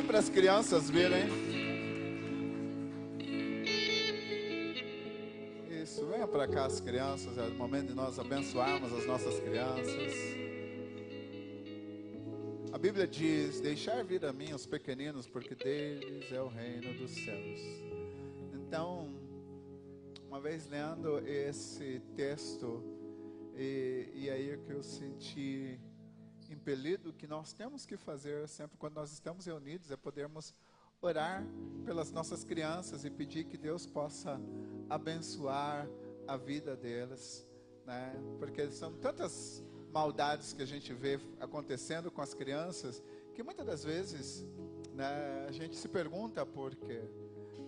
pedir para as crianças virem. Isso, venha para cá as crianças, é o momento de nós abençoarmos as nossas crianças. A Bíblia diz, deixar vir a mim os pequeninos, porque deles é o reino dos céus. Então, uma vez lendo esse texto, e aí que eu senti impelido que nós temos que fazer sempre quando nós estamos reunidos, é podermos orar pelas nossas crianças e pedir que Deus possa abençoar a vida delas, né? Porque são tantas maldades que a gente vê acontecendo com as crianças, que muitas das vezes, né, a gente se pergunta por quê.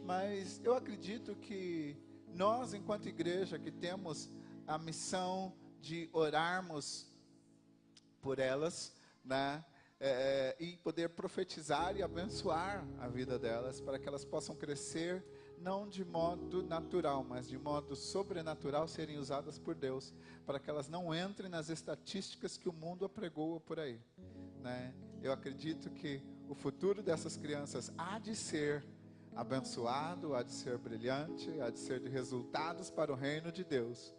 Mas eu acredito que nós, enquanto igreja, que temos a missão de orarmos por elas, né? E poder profetizar e abençoar a vida delas, para que elas possam crescer, não de modo natural, mas de modo sobrenatural, serem usadas por Deus, para que elas não entrem nas estatísticas que o mundo apregoa por aí, né? Eu acredito que o futuro dessas crianças há de ser abençoado, há de ser brilhante, há de ser de resultados para o reino de Deus.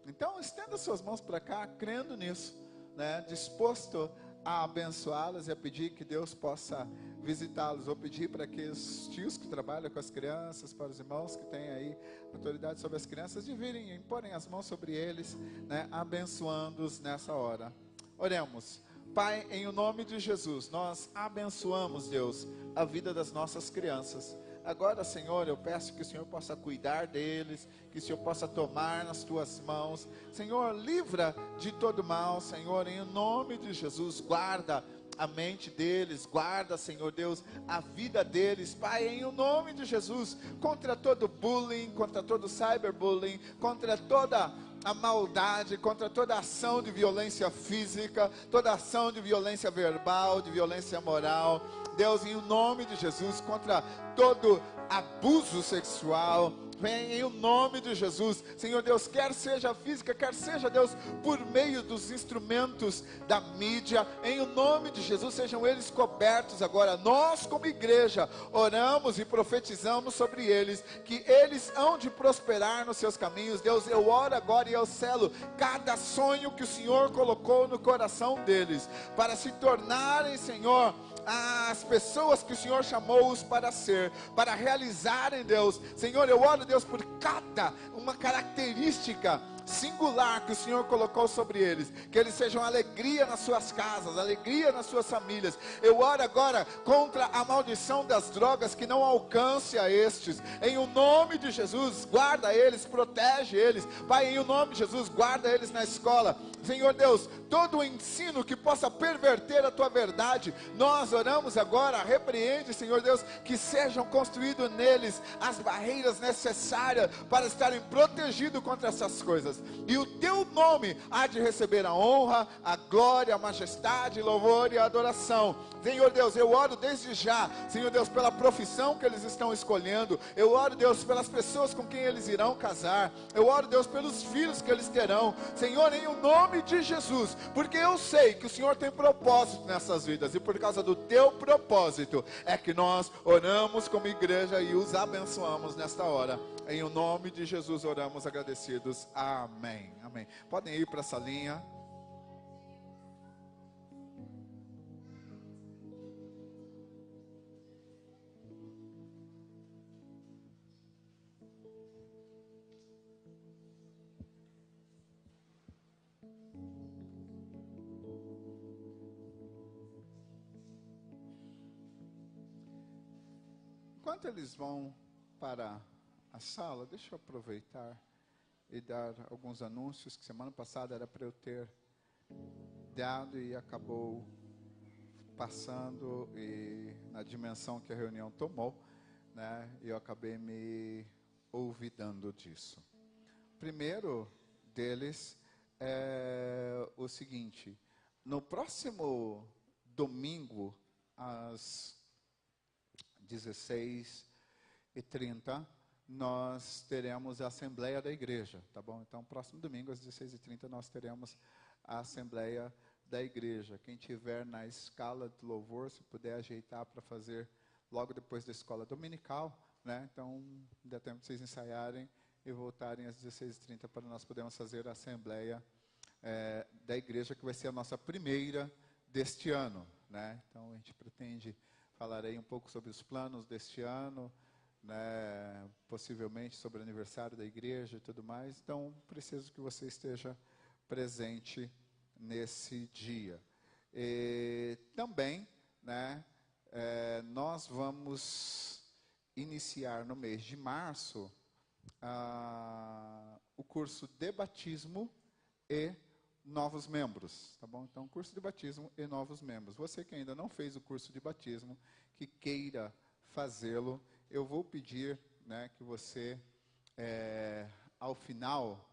Então, estenda suas mãos para cá, crendo nisso, né? Disposto a abençoá-las e a pedir que Deus possa visitá-los. Vou pedir para que os tios que trabalham com as crianças, para os irmãos que têm aí autoridade sobre as crianças, de virem e imporem as mãos sobre eles, né? Abençoando-os nessa hora. Oremos. Pai, em o nome de Jesus, nós abençoamos, Deus, a vida das nossas crianças. Agora, Senhor, eu peço que o Senhor possa cuidar deles, que o Senhor possa tomar nas tuas mãos. Senhor, livra de todo mal, Senhor, em nome de Jesus, guarda a mente deles, guarda, Senhor Deus, a vida deles, Pai, em o nome de Jesus, contra todo bullying, contra todo cyberbullying, contra toda a maldade, contra toda ação de violência física, toda ação de violência verbal, de violência moral. Deus, em o nome de Jesus, contra todo abuso sexual, vem em o nome de Jesus, Senhor Deus, quer seja física, quer seja, Deus, por meio dos instrumentos da mídia, em o nome de Jesus, sejam eles cobertos agora. Nós, como igreja, oramos e profetizamos sobre eles, que eles hão de prosperar nos seus caminhos. Deus, eu oro agora e eu selo cada sonho que o Senhor colocou no coração deles, para se tornarem, Senhor, as pessoas que o Senhor chamou-os para ser, para realizarem, Deus. Senhor, eu oro, Deus, por cada uma característica singular que o Senhor colocou sobre eles, que eles sejam alegria nas suas casas, alegria nas suas famílias. Eu oro agora contra a maldição das drogas, que não alcance a estes, em o nome de Jesus. Guarda eles, protege eles, Pai, em o nome de Jesus, guarda eles na escola, Senhor Deus, todo o ensino que possa perverter a tua verdade, nós oramos agora, repreende, Senhor Deus, que sejam construídas neles as barreiras necessárias para estarem protegidos contra essas coisas, e o teu nome há de receber a honra, a glória, a majestade, louvor e a adoração. Senhor Deus, eu oro desde já, Senhor Deus, pela profissão que eles estão escolhendo. Eu oro, Deus, pelas pessoas com quem eles irão casar. Eu oro, Deus, pelos filhos que eles terão, Senhor, em o nome de Jesus, porque eu sei que o Senhor tem propósito nessas vidas, e por causa do teu propósito é que nós oramos como igreja e os abençoamos nesta hora. Em o nome de Jesus oramos agradecidos. Amém. Amém. Podem ir para essa linha. Enquanto eles vão para a sala, deixa eu aproveitar e dar alguns anúncios que semana passada era para eu ter dado e acabou passando e na dimensão que a reunião tomou, né, eu acabei me olvidando disso. Primeiro deles é o seguinte: no próximo domingo às 16h30, nós teremos a Assembleia da Igreja, tá bom? Então, próximo domingo, às 16h30, nós teremos a Assembleia da Igreja. Quem tiver na escala de louvor, se puder ajeitar para fazer logo depois da escola dominical, né? Então, dá tempo de vocês ensaiarem e voltarem às 16h30 para nós podermos fazer a assembleia da igreja, que vai ser a nossa primeira deste ano, né? Então, a gente pretende falar aí um pouco sobre os planos deste ano, né? Possivelmente sobre o aniversário da igreja e tudo mais. Então, preciso que você esteja presente nesse dia. E também, né, nós vamos iniciar no mês de março o curso de batismo e novos membros, tá bom? Então, curso de batismo e novos membros. Você que ainda não fez o curso de batismo, que queira fazê-lo, eu vou pedir, né, que você, ao final,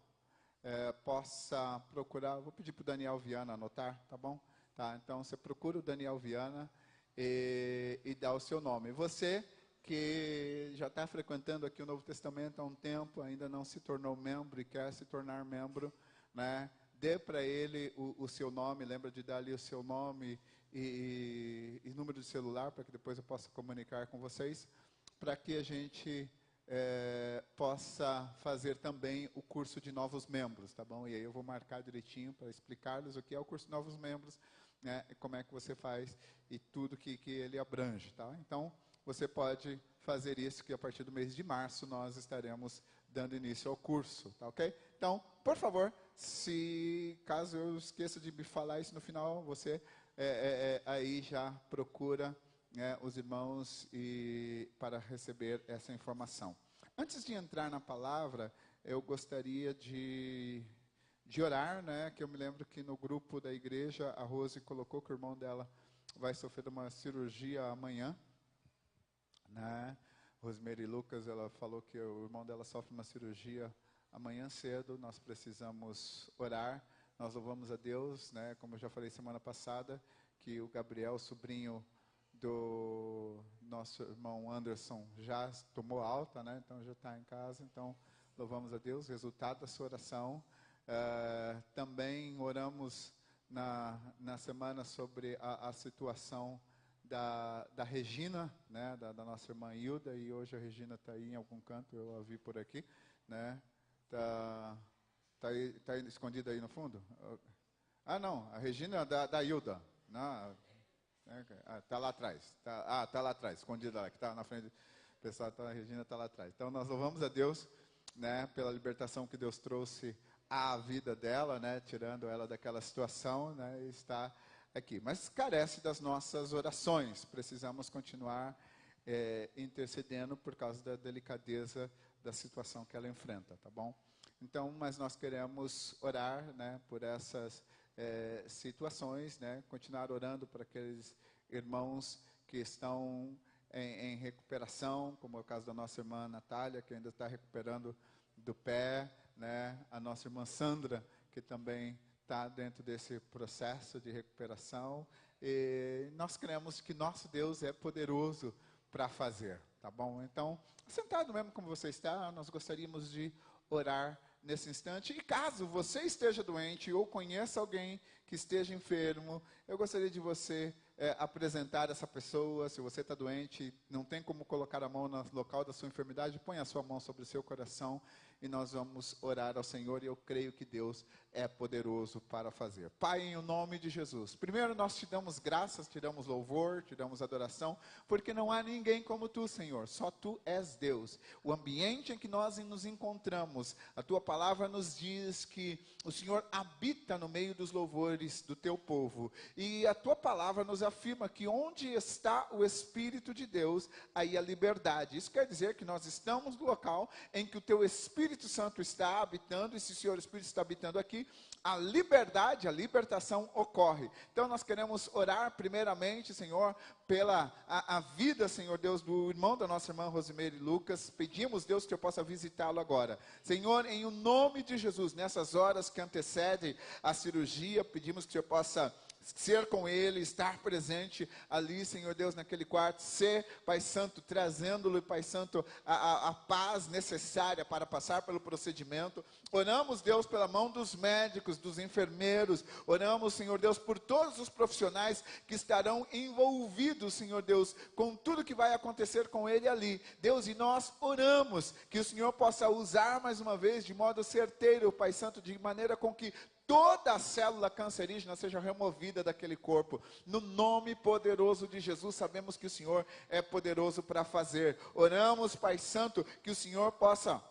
possa procurar, vou pedir para o Daniel Viana anotar, tá bom? Tá, então, você procura o Daniel Viana e dá o seu nome. Você que já está frequentando aqui o Novo Testamento há um tempo, ainda não se tornou membro e quer se tornar membro, né? Dê para ele o seu nome, lembra de dar ali o seu nome e número de celular, para que depois eu possa comunicar com vocês, para que a gente possa fazer também o curso de novos membros, tá bom? E aí eu vou marcar direitinho para explicar-lhes o que é o curso de novos membros, né? E como é que você faz e tudo que ele abrange, tá? Então, você pode fazer isso, que a partir do mês de março nós estaremos dando início ao curso, tá ok? Então, por favor, caso eu esqueça de me falar isso no final, você aí já procura, né, os irmãos para receber essa informação. Antes de entrar na palavra, eu gostaria de orar, né, que eu me lembro que no grupo da igreja, a Rose colocou que o irmão dela vai sofrer uma cirurgia amanhã, né? Rosemary Lucas, ela falou que o irmão dela sofre uma cirurgia amanhã cedo. Nós precisamos orar. Nós louvamos a Deus, né? Como eu já falei semana passada, que o Gabriel, sobrinho do nosso irmão Anderson, já tomou alta, né? Então já está em casa. Então louvamos a Deus. Resultado da sua oração. Também oramos na semana sobre a situação da Regina, né, da nossa irmã Hilda, e hoje a Regina está aí em algum canto, eu a vi por aqui, né? Tá escondida aí no fundo? Ah, não, a Regina da Hilda, está lá atrás, tá lá atrás, escondida lá, que está na frente, o pessoal, a Regina está lá atrás. Então nós louvamos a Deus, né, pela libertação que Deus trouxe à vida dela, né, tirando ela daquela situação, né, e está aqui, mas carece das nossas orações. Precisamos continuar intercedendo por causa da delicadeza da situação que ela enfrenta, tá bom? Então, mas nós queremos orar, né, por essas situações, né, continuar orando por aqueles irmãos que estão em recuperação, como é o caso da nossa irmã Natália, que ainda está recuperando do pé, né, a nossa irmã Sandra, que também está dentro desse processo de recuperação, e nós cremos que nosso Deus é poderoso para fazer, tá bom? Então, sentado mesmo como você está, nós gostaríamos de orar nesse instante. E caso você esteja doente ou conheça alguém que esteja enfermo, eu gostaria de você apresentar essa pessoa. Se você está doente, não tem como colocar a mão no local da sua enfermidade, põe a sua mão sobre o seu coração e nós vamos orar ao Senhor, e eu creio que Deus é poderoso para fazer. Pai, em o nome de Jesus, primeiro nós te damos graças, te damos louvor, te damos adoração, porque não há ninguém como tu, Senhor, só tu és Deus. O ambiente em que nós nos encontramos, a tua palavra nos diz que o Senhor habita no meio dos louvores do teu povo, e a tua palavra nos afirma que onde está o Espírito de Deus, aí a liberdade. Isso quer dizer que nós estamos no local em que o teu Espírito Santo está habitando, e se o Senhor Espírito está habitando aqui, a liberdade, a libertação ocorre. Então nós queremos orar primeiramente, Senhor, pela a vida, Senhor Deus, do irmão da nossa irmã Rosemary Lucas. Pedimos, Deus, que eu possa visitá-lo agora. Senhor, em o nome de Jesus, nessas horas que antecedem a cirurgia, pedimos que o Senhor possa ser com ele, estar presente ali, Senhor Deus, naquele quarto, ser, Pai Santo, trazendo-lhe, Pai Santo, a paz necessária para passar pelo procedimento. Oramos, Deus, pela mão dos médicos, dos enfermeiros, oramos, Senhor Deus, por todos os profissionais que estarão envolvidos, Senhor Deus, com tudo que vai acontecer com ele ali. Deus, e nós oramos que o Senhor possa usar mais uma vez, de modo certeiro, Pai Santo, de maneira com que toda a célula cancerígena seja removida daquele corpo. No nome poderoso de Jesus, sabemos que o Senhor é poderoso para fazer. Oramos, Pai Santo, que o Senhor possa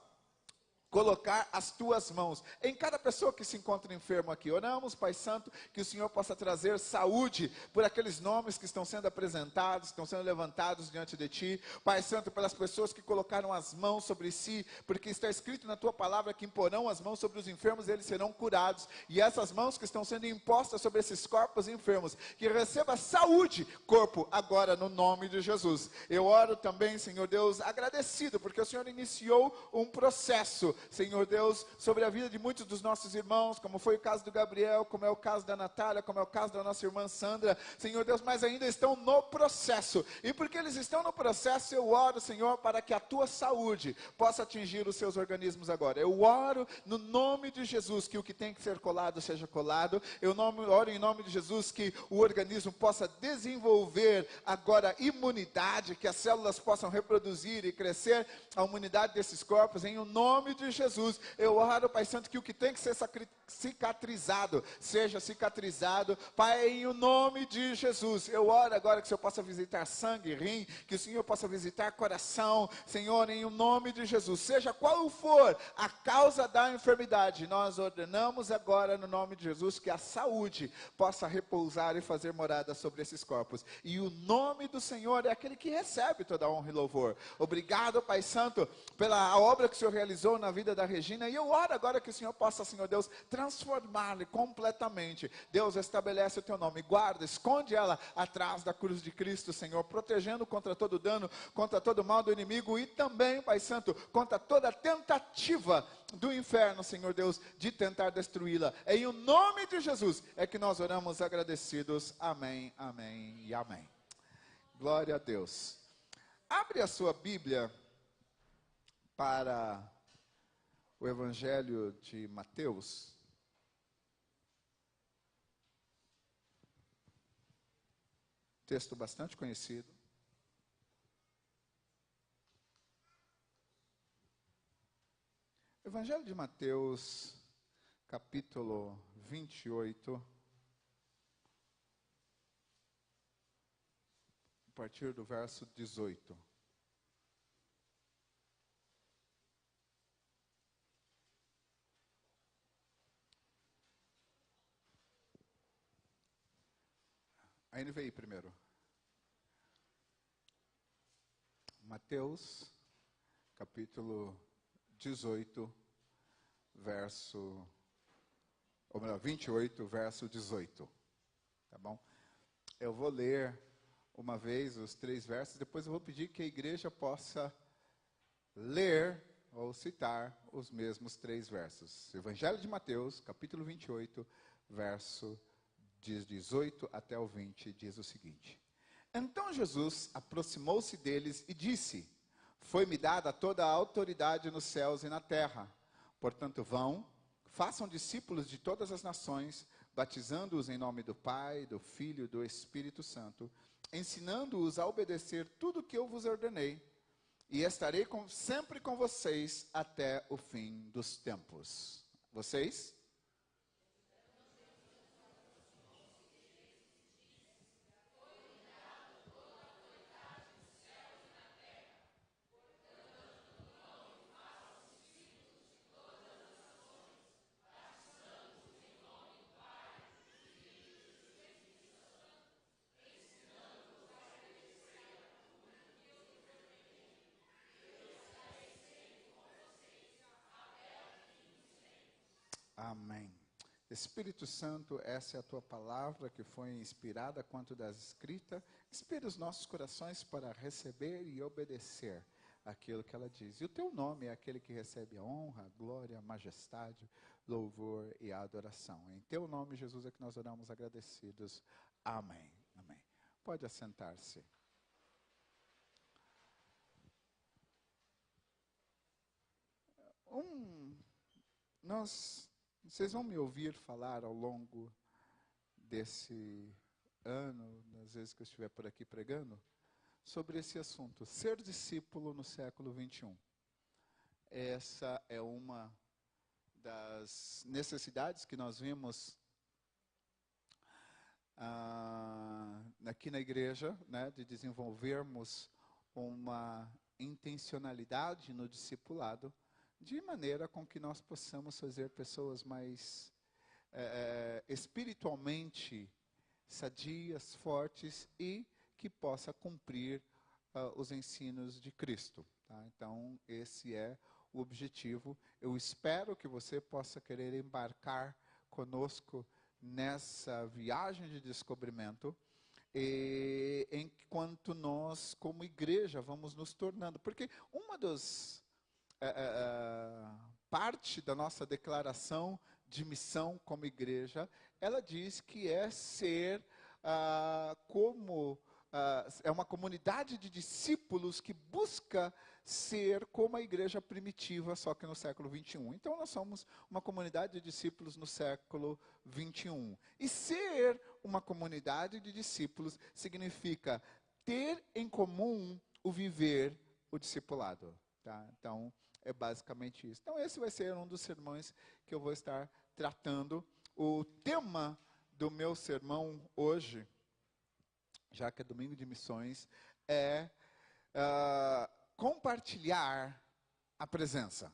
colocar as tuas mãos em cada pessoa que se encontra enfermo aqui. Oramos, Pai Santo, que o Senhor possa trazer saúde por aqueles nomes que estão sendo apresentados, que estão sendo levantados diante de Ti. Pai Santo, pelas pessoas que colocaram as mãos sobre si, porque está escrito na Tua palavra que imporão as mãos sobre os enfermos e eles serão curados. E essas mãos que estão sendo impostas sobre esses corpos enfermos, que receba saúde, corpo, agora no nome de Jesus. Eu oro também, Senhor Deus, agradecido, porque o Senhor iniciou um processo, Senhor Deus, sobre a vida de muitos dos nossos irmãos, como foi o caso do Gabriel, como é o caso da Natália, como é o caso da nossa irmã Sandra, Senhor Deus, mas ainda estão no processo, e porque eles estão no processo, eu oro, Senhor, para que a tua saúde possa atingir os seus organismos agora. Eu oro no nome de Jesus, que o que tem que ser colado, seja colado. Eu oro em nome de Jesus, que o organismo possa desenvolver agora imunidade, que as células possam reproduzir e crescer a imunidade desses corpos, em o nome de Jesus. Eu oro, Pai Santo, que o que tem que ser cicatrizado, seja cicatrizado, Pai, em o nome de Jesus. Eu oro agora que o Senhor possa visitar sangue, rim, que o Senhor possa visitar coração, Senhor, em o nome de Jesus. Seja qual for a causa da enfermidade, nós ordenamos agora no nome de Jesus que a saúde possa repousar e fazer morada sobre esses corpos. E o nome do Senhor é aquele que recebe toda a honra e louvor. Obrigado, Pai Santo, pela obra que o Senhor realizou na vida da Regina, e eu oro agora que o Senhor possa, Senhor Deus, transformá-la completamente. Deus, estabelece o teu nome, guarda, esconde ela atrás da cruz de Cristo, Senhor, protegendo contra todo dano, contra todo mal do inimigo, e também, Pai Santo, contra toda tentativa do inferno, Senhor Deus, de tentar destruí-la. Em o nome de Jesus é que nós oramos agradecidos. Amém, amém e amém. Glória a Deus. Abre a sua Bíblia para o Evangelho de Mateus. Texto bastante conhecido. Evangelho de Mateus, capítulo 28. A partir do verso 18. A NVI primeiro. Mateus, capítulo 18, verso, ou melhor, 28, verso 18. Tá bom? Eu vou ler uma vez os 3 versos, depois eu vou pedir que a igreja possa ler ou citar os mesmos 3 versos. Evangelho de Mateus, capítulo 28, verso 18 até o 20, diz o seguinte: Então Jesus aproximou-se deles e disse: Foi-me dada toda a autoridade nos céus e na terra. Portanto, vão, façam discípulos de todas as nações, batizando-os em nome do Pai, do Filho e do Espírito Santo, ensinando-os a obedecer tudo o que eu vos ordenei, e estarei sempre com vocês até o fim dos tempos. Vocês? Amém. Espírito Santo, essa é a tua palavra que foi inspirada quanto das escritas. Inspira os nossos corações para receber e obedecer. aquilo que ela diz. E o teu nome é aquele que recebe a honra, a glória, a majestade, louvor e a adoração. Em teu nome, Jesus, é que nós oramos agradecidos. Amém. Amém. Pode assentar-se. Vocês vão me ouvir falar ao longo desse ano, das vezes que eu estiver por aqui pregando, sobre esse assunto, ser discípulo no século 21. Essa é uma das necessidades que nós vimos aqui na igreja, né, de desenvolvermos uma intencionalidade no discipulado, de maneira com que nós possamos fazer pessoas mais espiritualmente sadias, fortes e que possa cumprir os ensinos de Cristo. Tá? Então, esse é o objetivo. Eu espero que você possa querer embarcar conosco nessa viagem de descobrimento, enquanto nós, como igreja, vamos nos tornando. Porque uma das parte da nossa declaração de missão como igreja, ela diz que é ser é uma comunidade de discípulos que busca ser como a igreja primitiva, só que no século 21. Então, nós somos uma comunidade de discípulos no século 21. E ser uma comunidade de discípulos significa ter em comum o viver, o discipulado. Tá? Então, é basicamente isso. Então, esse vai ser um dos sermões que eu vou estar tratando. O tema do meu sermão hoje, já que é domingo de missões, é compartilhar a presença.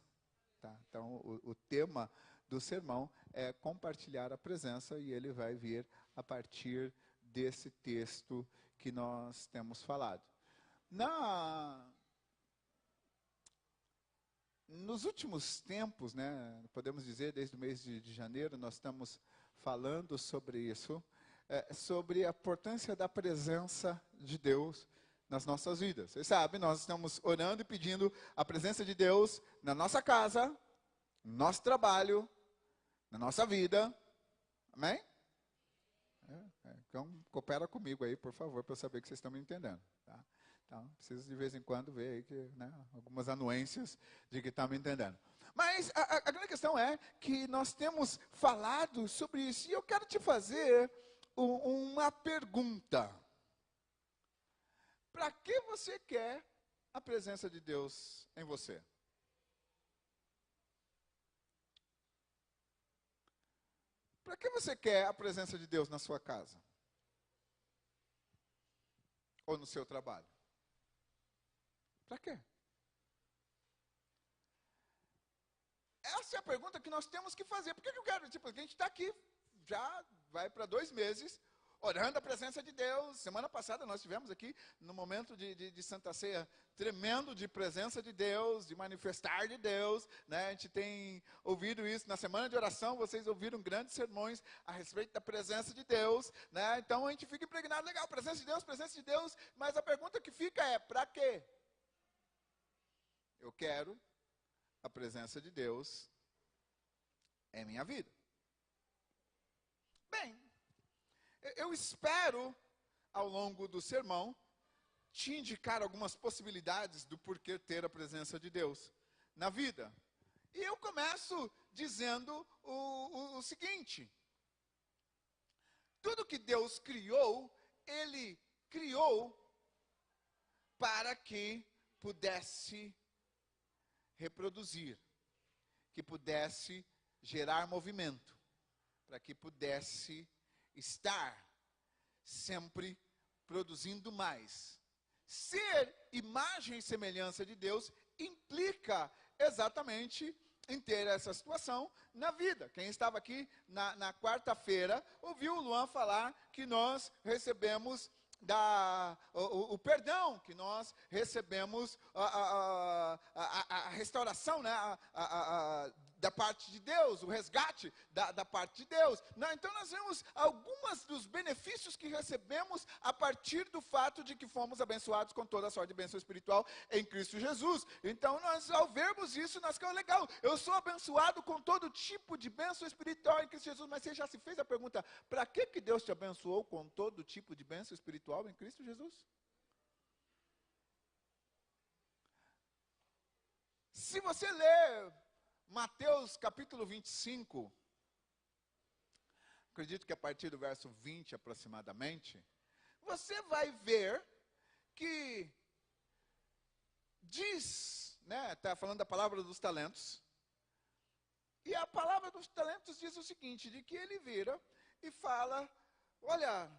Tá? Então, o tema do sermão é compartilhar a presença, e ele vai vir a partir desse texto que nós temos falado. Nos últimos tempos, né, podemos dizer, desde o mês de janeiro, nós estamos falando sobre isso, sobre a importância da presença de Deus nas nossas vidas. Vocês sabem, nós estamos orando e pedindo a presença de Deus na nossa casa, no nosso trabalho, na nossa vida. Amém? Então, coopera comigo aí, por favor, para eu saber que vocês estão me entendendo. Tá? Então, preciso de vez em quando ver aí que, né, algumas anuências de que estão me entendendo. Mas a grande questão é que nós temos falado sobre isso, e eu quero te fazer uma pergunta. Para que você quer a presença de Deus em você? Para que você quer a presença de Deus na sua casa? Ou no seu trabalho? Para quê? Essa é a pergunta que nós temos que fazer. Por que eu quero? Tipo, a gente está aqui, já vai para 2 meses, orando a presença de Deus. Semana passada nós tivemos aqui, no momento de Santa Ceia, tremendo de presença de Deus, de manifestar de Deus. Né? A gente tem ouvido isso na semana de oração, vocês ouviram grandes sermões a respeito da presença de Deus. Né? Então a gente fica impregnado, legal, presença de Deus, mas a pergunta que fica é, para quê? Eu quero a presença de Deus em minha vida. Bem, eu espero, ao longo do sermão, te indicar algumas possibilidades do porquê ter a presença de Deus na vida. E eu começo dizendo o seguinte: tudo que Deus criou, Ele criou para que pudesse reproduzir, que pudesse gerar movimento, para que pudesse estar sempre produzindo mais. Ser imagem e semelhança de Deus implica exatamente em ter essa situação na vida. Quem estava aqui na quarta-feira ouviu o Luan falar que nós recebemos o perdão, que nós recebemos a restauração, né, da parte de Deus, o resgate da parte de Deus. Então nós vemos alguns dos benefícios que recebemos a partir do fato de que fomos abençoados com toda a sorte de bênção espiritual em Cristo Jesus. Então nós, ao vermos isso, nós ficamos legal. Eu sou abençoado com todo tipo de bênção espiritual em Cristo Jesus. Mas você já se fez a pergunta, para que Deus te abençoou com todo tipo de bênção espiritual em Cristo Jesus? Se você ler Mateus capítulo 25, acredito que a partir do verso 20 aproximadamente, você vai ver que diz, né, está falando da palavra dos talentos, e a palavra dos talentos diz o seguinte, de que ele vira e fala, olha,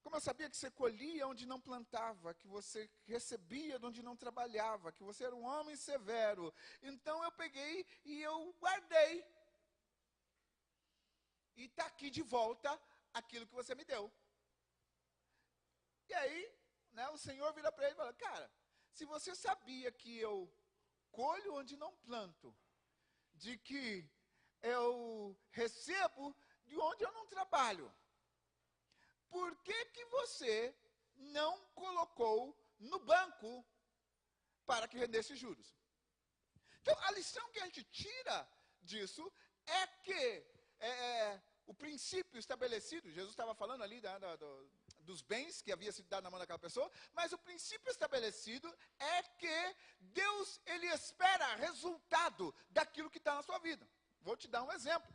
como eu sabia que você colhia onde não plantava, que você recebia de onde não trabalhava, que você era um homem severo, então eu peguei e eu guardei. E está aqui de volta aquilo que você me deu. E aí, né, o Senhor vira para ele e fala, cara, se você sabia que eu colho onde não planto, de que eu recebo de onde eu não trabalho, por que você não colocou no banco para que rendesse juros? Então, a lição que a gente tira disso é que o princípio estabelecido, Jesus estava falando ali dos bens que havia sido dado na mão daquela pessoa, mas o princípio estabelecido é que Deus, ele espera resultado daquilo que está na sua vida. Vou te dar um exemplo.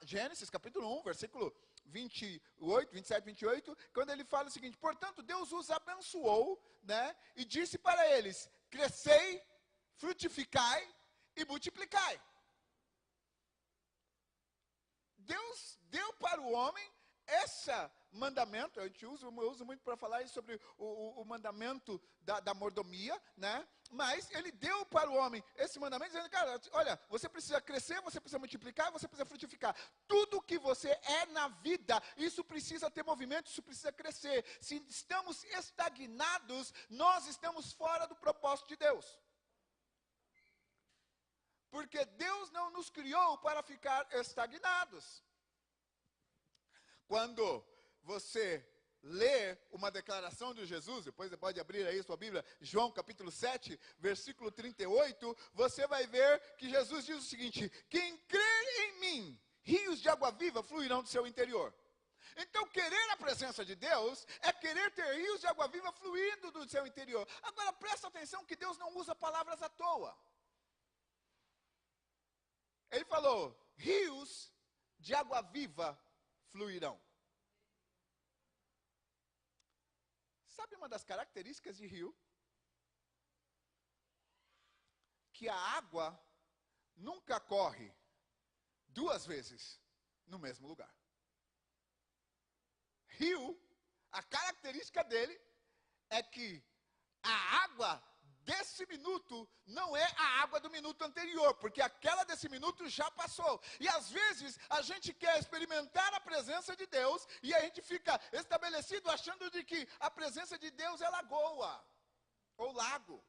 Gênesis capítulo 1, versículo 28, 27, 28, quando ele fala o seguinte, portanto, Deus os abençoou, né, e disse para eles, crescei, frutificai e multiplicai. Deus deu para o homem esse mandamento, eu uso muito para falar sobre o mandamento da mordomia, né? Mas ele deu para o homem esse mandamento, dizendo, cara, olha, você precisa crescer, você precisa multiplicar, você precisa frutificar. Tudo que você é na vida, isso precisa ter movimento, isso precisa crescer. Se estamos estagnados, nós estamos fora do propósito de Deus. Porque Deus não nos criou para ficar estagnados. Quando você lê uma declaração de Jesus, depois você pode abrir aí sua Bíblia, João capítulo 7, versículo 38, você vai ver que Jesus diz o seguinte, quem crer em mim, rios de água viva fluirão do seu interior. Então, querer a presença de Deus é querer ter rios de água viva fluindo do seu interior. Agora, presta atenção que Deus não usa palavras à toa. Ele falou, rios de água viva fluirão. Sabe uma das características de rio? Que a água nunca corre duas vezes no mesmo lugar. Rio, a característica dele é que a água desse minuto não é a água do minuto anterior, porque aquela desse minuto já passou. E às vezes a gente quer experimentar a presença de Deus e a gente fica estabelecido achando de que a presença de Deus é lagoa ou lago,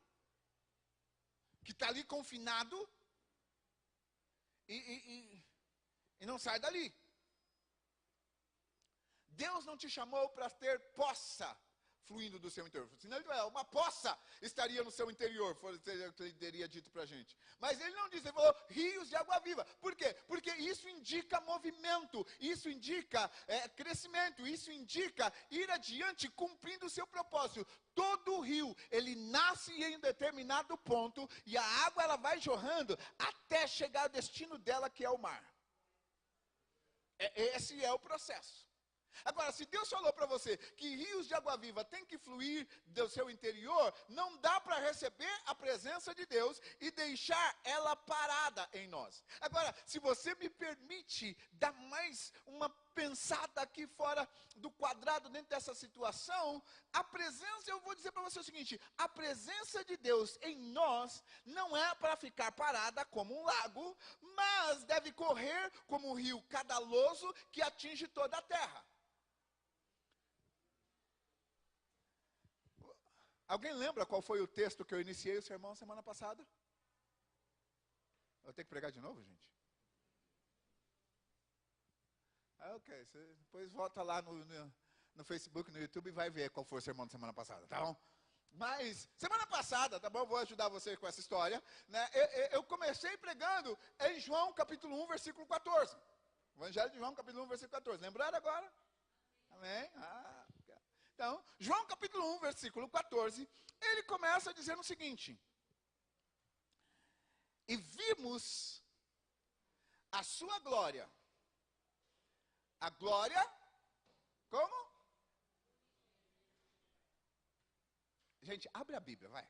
que está ali confinado e não sai dali. Deus não te chamou para ter poça fluindo do seu interior. Senão uma poça estaria no seu interior, foi o que ele teria dito para a gente. Mas ele não disse, ele falou rios de água viva. Por quê? Porque isso indica movimento, isso indica crescimento, isso indica ir adiante cumprindo o seu propósito. Todo rio, ele nasce em um determinado ponto e a água ela vai jorrando até chegar ao destino dela, que é o mar. Esse é o processo. Agora, se Deus falou para você que rios de água viva tem que fluir do seu interior, não dá para receber a presença de Deus e deixar ela parada em nós. Agora, se você me permite dar mais uma pensada aqui fora do quadrado dentro dessa situação, a presença, eu vou dizer para você o seguinte, a presença de Deus em nós não é para ficar parada como um lago, mas deve correr como um rio caudaloso que atinge toda a terra. Alguém lembra qual foi o texto que eu iniciei o sermão semana passada? Eu tenho que pregar de novo, gente? Ok, você depois volta lá no Facebook, no YouTube e vai ver qual foi o sermão da semana passada, tá bom? Mas, semana passada, tá bom? Vou ajudar você com essa história, né? Eu comecei pregando em João capítulo 1, versículo 14. Evangelho de João capítulo 1, versículo 14. Lembraram agora? Amém? Então, João capítulo 1, versículo 14, ele começa dizendo o seguinte: e vimos a sua glória. A glória, como? Gente, abre a Bíblia, vai.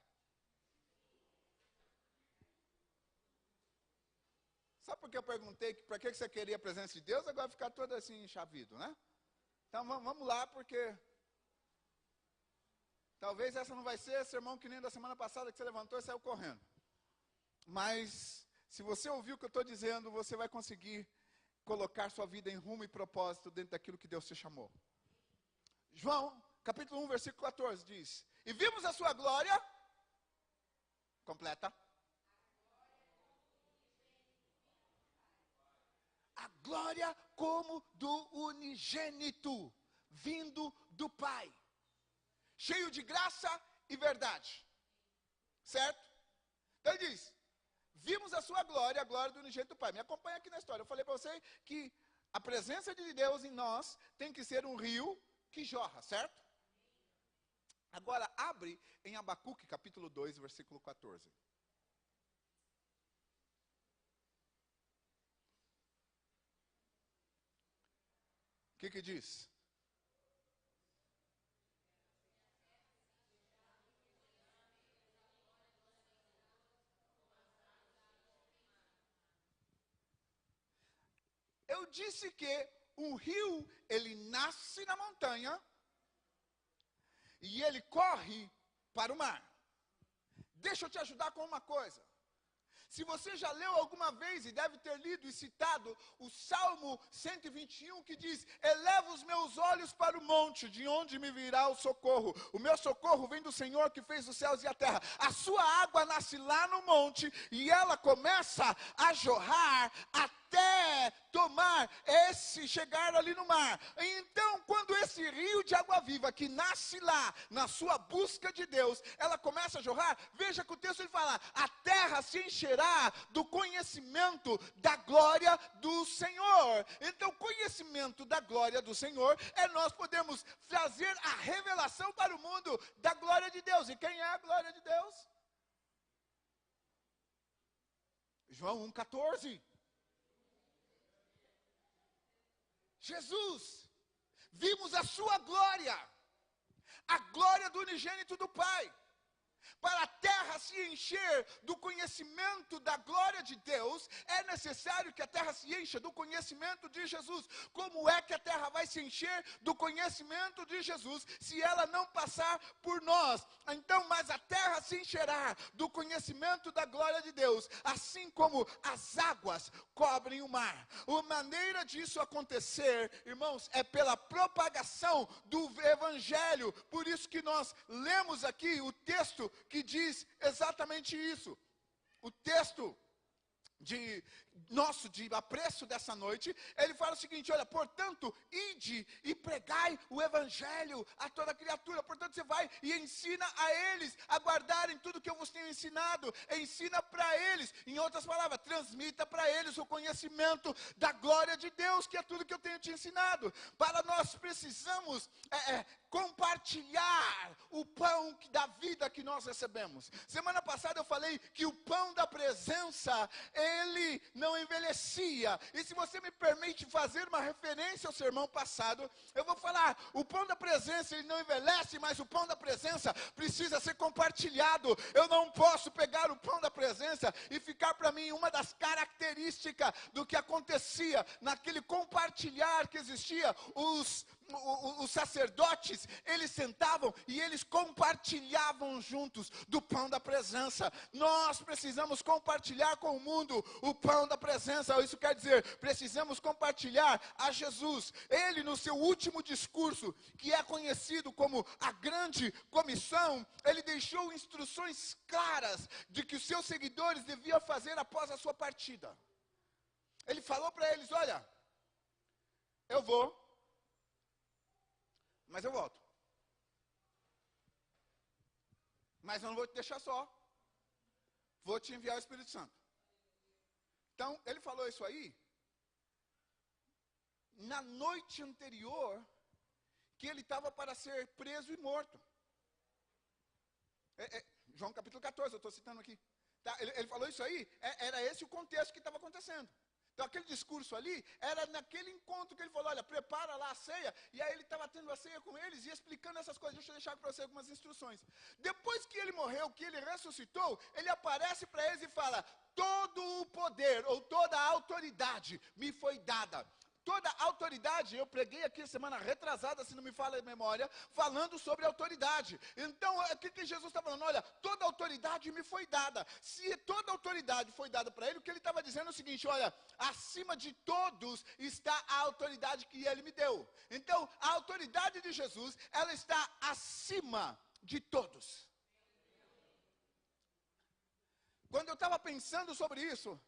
Sabe por que eu perguntei para que você queria a presença de Deus? Agora ficar todo assim chavido, né? Então vamos lá, porque talvez essa não vai ser sermão que nem da semana passada que você levantou e saiu correndo. Mas se você ouvir o que eu estou dizendo, você vai conseguir colocar sua vida em rumo e propósito dentro daquilo que Deus te chamou. João, capítulo 1, versículo 14 diz: e vimos a sua glória, completa. A glória como do unigênito, vindo do Pai, cheio de graça e verdade. Certo? Então ele diz: vimos a sua glória, a glória do unigênito do Pai. Me acompanha aqui na história. Eu falei para você que a presença de Deus em nós tem que ser um rio que jorra, certo? Agora, abre em Abacuque, capítulo 2, versículo 14. O que diz? Eu disse que um rio, ele nasce na montanha e ele corre para o mar. Deixa eu te ajudar com uma coisa. Se você já leu alguma vez e deve ter lido e citado o Salmo 121 que diz: eleva os meus olhos para o monte, de onde me virá o socorro. O meu socorro vem do Senhor que fez os céus e a terra. A sua água nasce lá no monte e ela começa a jorrar até chegar ali no mar. Então, quando esse rio de água viva que nasce lá, na sua busca de Deus, ela começa a jorrar, veja que o texto ele fala: a terra se encherá do conhecimento da glória do Senhor. Então, o conhecimento da glória do Senhor é nós podemos trazer a revelação para o mundo da glória de Deus. E quem é a glória de Deus? João 1,14. Jesus, vimos a sua glória, a glória do unigênito do Pai. Para a terra se encher do conhecimento da glória de Deus, é necessário que a terra se encha do conhecimento de Jesus. Como é que a terra vai se encher do conhecimento de Jesus, se ela não passar por nós? Então, mas a terra se encherá do conhecimento da glória de Deus, assim como as águas cobrem o mar. A maneira disso acontecer, irmãos, é pela propagação do Evangelho. Por isso que nós lemos aqui o texto que diz exatamente isso. O texto de apreço dessa noite, ele fala o seguinte: olha, portanto, ide e pregai o evangelho a toda criatura. Portanto, você vai e ensina a eles a guardarem tudo que eu vos tenho ensinado. Ensina para eles, em outras palavras, transmita para eles o conhecimento da glória de Deus, que é tudo que eu tenho te ensinado. Para nós precisamos compartilhar o pão da vida que nós recebemos. Semana passada eu falei que o pão da presença, ele não envelhecia. E se você me permite fazer uma referência ao sermão passado, eu vou falar: o pão da presença, ele não envelhece, mas o pão da presença precisa ser compartilhado. Eu não posso pegar o pão da presença e ficar para mim uma das características do que acontecia naquele compartilhar que existia. Os os sacerdotes, eles sentavam e eles compartilhavam juntos do pão da presença. Nós precisamos compartilhar com o mundo o pão da presença. Isso quer dizer, precisamos compartilhar a Jesus. Ele, no seu último discurso, que é conhecido como a grande comissão, ele deixou instruções claras de que os seus seguidores deviam fazer após a sua partida. Ele falou para eles: olha, eu vou, mas eu volto. Mas eu não vou te deixar só. Vou te enviar o Espírito Santo. Então, ele falou isso aí na noite anterior que ele estava para ser preso e morto. João capítulo 14, eu estou citando aqui. Tá? Ele falou isso aí, era esse o contexto que estava acontecendo. Então, aquele discurso ali, era naquele encontro que ele falou: olha, prepara lá a ceia. E aí ele estava tendo a ceia com eles e explicando essas coisas. Deixa eu deixar para você algumas instruções. Depois que ele morreu, que ele ressuscitou, ele aparece para eles e fala: todo o poder, ou toda a autoridade me foi dada. Toda a autoridade, eu preguei aqui semana retrasada, se não me falha a memória, falando sobre autoridade. Então, o que Jesus está falando? Olha, toda a autoridade me foi dada. Se toda a autoridade foi dada para ele, o que ele estava dizendo é o seguinte: olha, acima de todos está a autoridade que ele me deu. Então, a autoridade de Jesus, ela está acima de todos. Quando eu estava pensando sobre isso,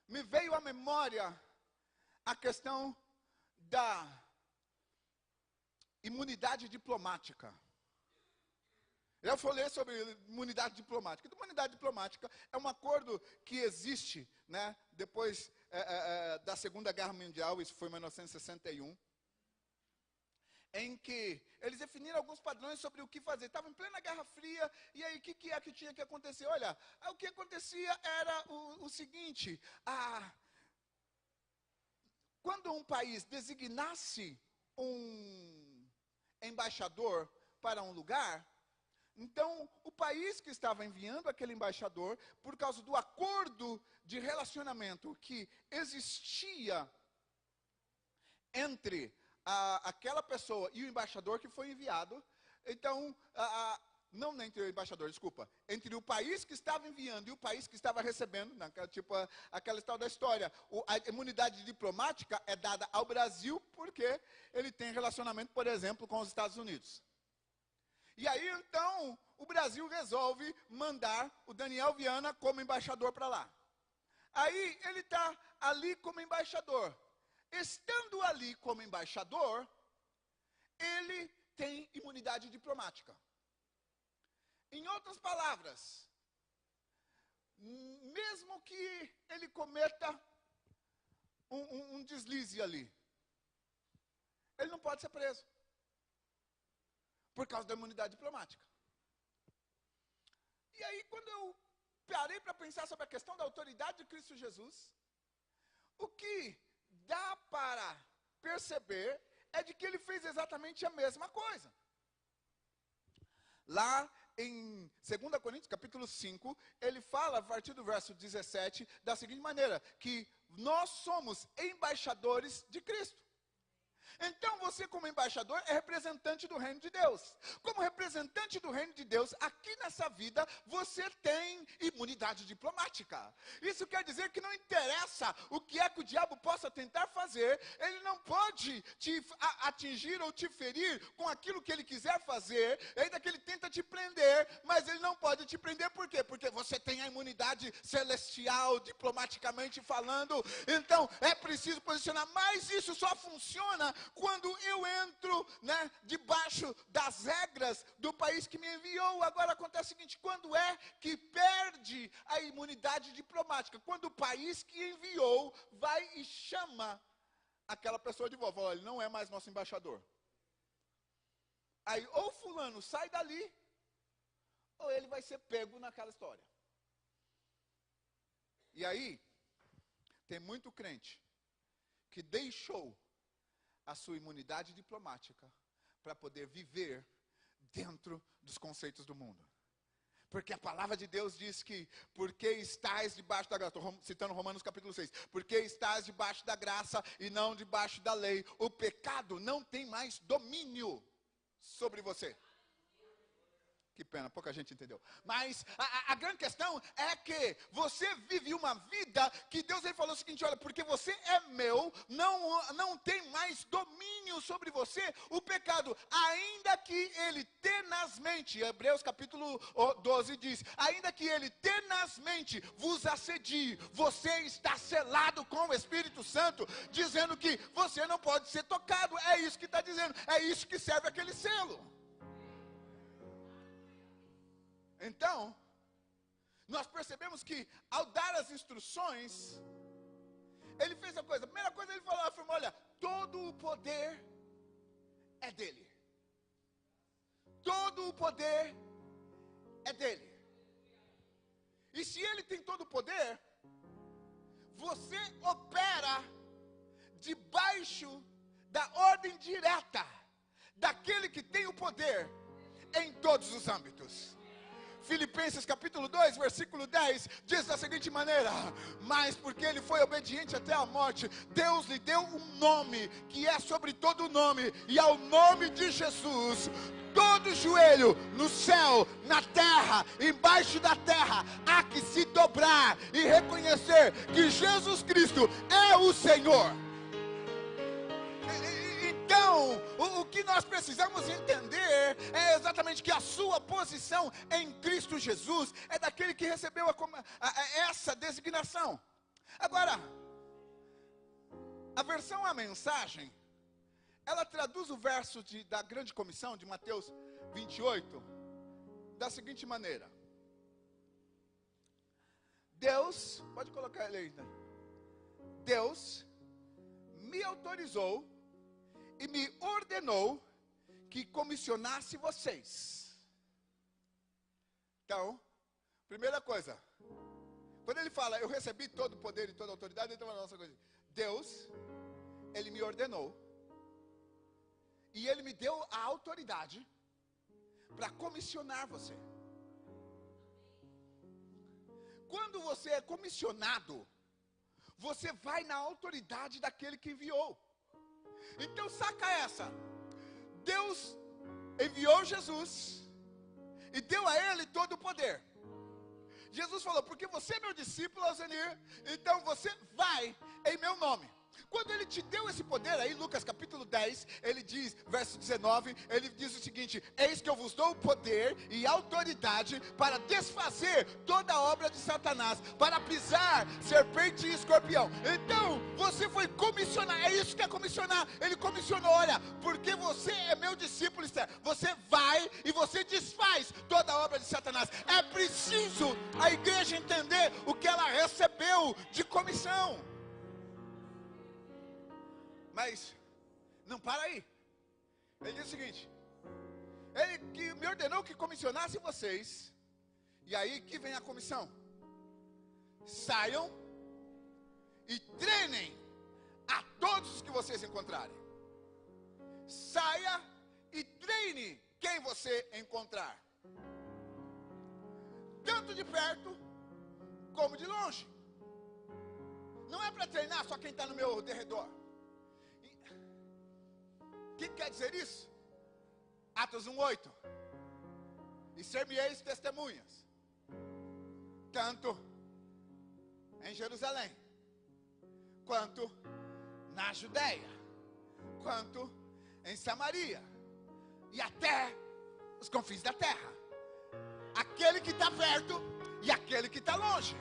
me veio à memória a questão da imunidade diplomática. Eu falei sobre imunidade diplomática. Imunidade diplomática é um acordo que existe, né, depois da Segunda Guerra Mundial, isso foi em 1961, em que eles definiram alguns padrões sobre o que fazer. Estava em plena Guerra Fria, e aí o que é que tinha que acontecer? Olha, o que acontecia era o seguinte: quando um país designasse um embaixador para um lugar, então o país que estava enviando aquele embaixador, por causa do acordo de relacionamento que existia entre aquela pessoa e o embaixador que foi enviado, então, não entre o embaixador, desculpa, entre o país que estava enviando e o país que estava recebendo, tipo aquela tal da história, a imunidade diplomática é dada ao Brasil porque ele tem relacionamento, por exemplo, com os Estados Unidos. E aí, então, o Brasil resolve mandar o Daniel Viana como embaixador para lá. Aí, ele está ali como embaixador. Estando ali como embaixador, ele tem imunidade diplomática. Em outras palavras, mesmo que ele cometa um deslize ali, ele não pode ser preso, por causa da imunidade diplomática. E aí, quando eu parei para pensar sobre a questão da autoridade de Cristo Jesus, o que dá para perceber é de que ele fez exatamente a mesma coisa. Lá em 2 Coríntios, capítulo 5, ele fala, a partir do verso 17, da seguinte maneira: que nós somos embaixadores de Cristo. Então você, como embaixador, é representante do reino de Deus. Como representante do reino de Deus, aqui nessa vida, você tem imunidade diplomática. Isso quer dizer que não interessa o que é que o diabo possa tentar fazer, ele não pode te atingir ou te ferir com aquilo que ele quiser fazer, ainda que ele tenta te prender, mas ele não pode te prender, por quê? Porque você tem a imunidade celestial, diplomaticamente falando. Então, é preciso posicionar, mas isso só funciona quando eu entro, né, debaixo das regras do país que me enviou. Agora acontece o seguinte: quando é que perde a imunidade diplomática? Quando o país que enviou vai e chama aquela pessoa de volta, fala: ele não é mais nosso embaixador. Aí ou fulano sai dali, ou ele vai ser pego naquela história. E aí, tem muito crente que deixou a sua imunidade diplomática para poder viver dentro dos conceitos do mundo. Porque a palavra de Deus diz que, porque estás debaixo da graça, estou citando Romanos capítulo 6, porque estás debaixo da graça e não debaixo da lei, o pecado não tem mais domínio sobre você. Que pena, pouca gente entendeu. Mas a grande questão é que você vive uma vida que Deus ele falou o seguinte, olha, porque você é meu, não tem mais domínio sobre você o pecado, ainda que ele tenazmente, Hebreus capítulo 12 diz, ainda que ele tenazmente vos assedie, você está selado com o Espírito Santo, dizendo que você não pode ser tocado, é isso que está dizendo, é isso que serve aquele selo. Então, nós percebemos que ao dar as instruções, ele fez a coisa, a primeira coisa ele falou, afirmou, olha, todo o poder é dele. Todo o poder é dele. E se ele tem todo o poder, você opera debaixo da ordem direta daquele que tem o poder em todos os âmbitos. Filipenses capítulo 2, versículo 10, diz da seguinte maneira, mas porque ele foi obediente até a morte, Deus lhe deu um nome, que é sobre todo nome, e ao nome de Jesus, todo joelho, no céu, na terra, embaixo da terra, há que se dobrar, e reconhecer que Jesus Cristo é o Senhor. Então, o que nós precisamos entender é exatamente que a sua posição em Cristo Jesus é daquele que recebeu essa designação. Agora, a versão A Mensagem, ela traduz o verso da grande comissão de Mateus 28 da seguinte maneira. Deus, pode colocar ele aí, né? Deus me autorizou e me ordenou que comissionasse vocês. Então, primeira coisa, quando ele fala, eu recebi todo o poder e toda a autoridade, ele está falando nossa coisa. Deus, ele me ordenou, e ele me deu a autoridade para comissionar você. Quando você é comissionado, você vai na autoridade daquele que enviou. Então saca essa, Deus enviou Jesus e deu a ele todo o poder. Jesus falou, porque você é meu discípulo, Alzenir, então você vai em meu nome. Quando ele te deu esse poder aí, Lucas capítulo 10, ele diz, verso 19, ele diz o seguinte, eis que eu vos dou o poder e autoridade para desfazer toda a obra de Satanás, para pisar serpente e escorpião. Então, você foi comissionar, é isso que é comissionar. Ele comissionou, olha, porque você é meu discípulo, você vai e você desfaz toda a obra de Satanás. É preciso a igreja entender o que ela recebeu de comissão. Mas, não para aí. Ele diz o seguinte, ele que me ordenou que comissionasse vocês, e aí que vem a comissão. Saiam e treinem a todos os que vocês encontrarem. Saia e treine quem você encontrar. Tanto de perto, como de longe. Não é para treinar só quem está no meu derredor. O que quer dizer isso? Atos 1:8. E ser-me-eis testemunhas, tanto em Jerusalém, quanto na Judeia, quanto em Samaria, e até os confins da terra. Aquele que está perto e aquele que está longe.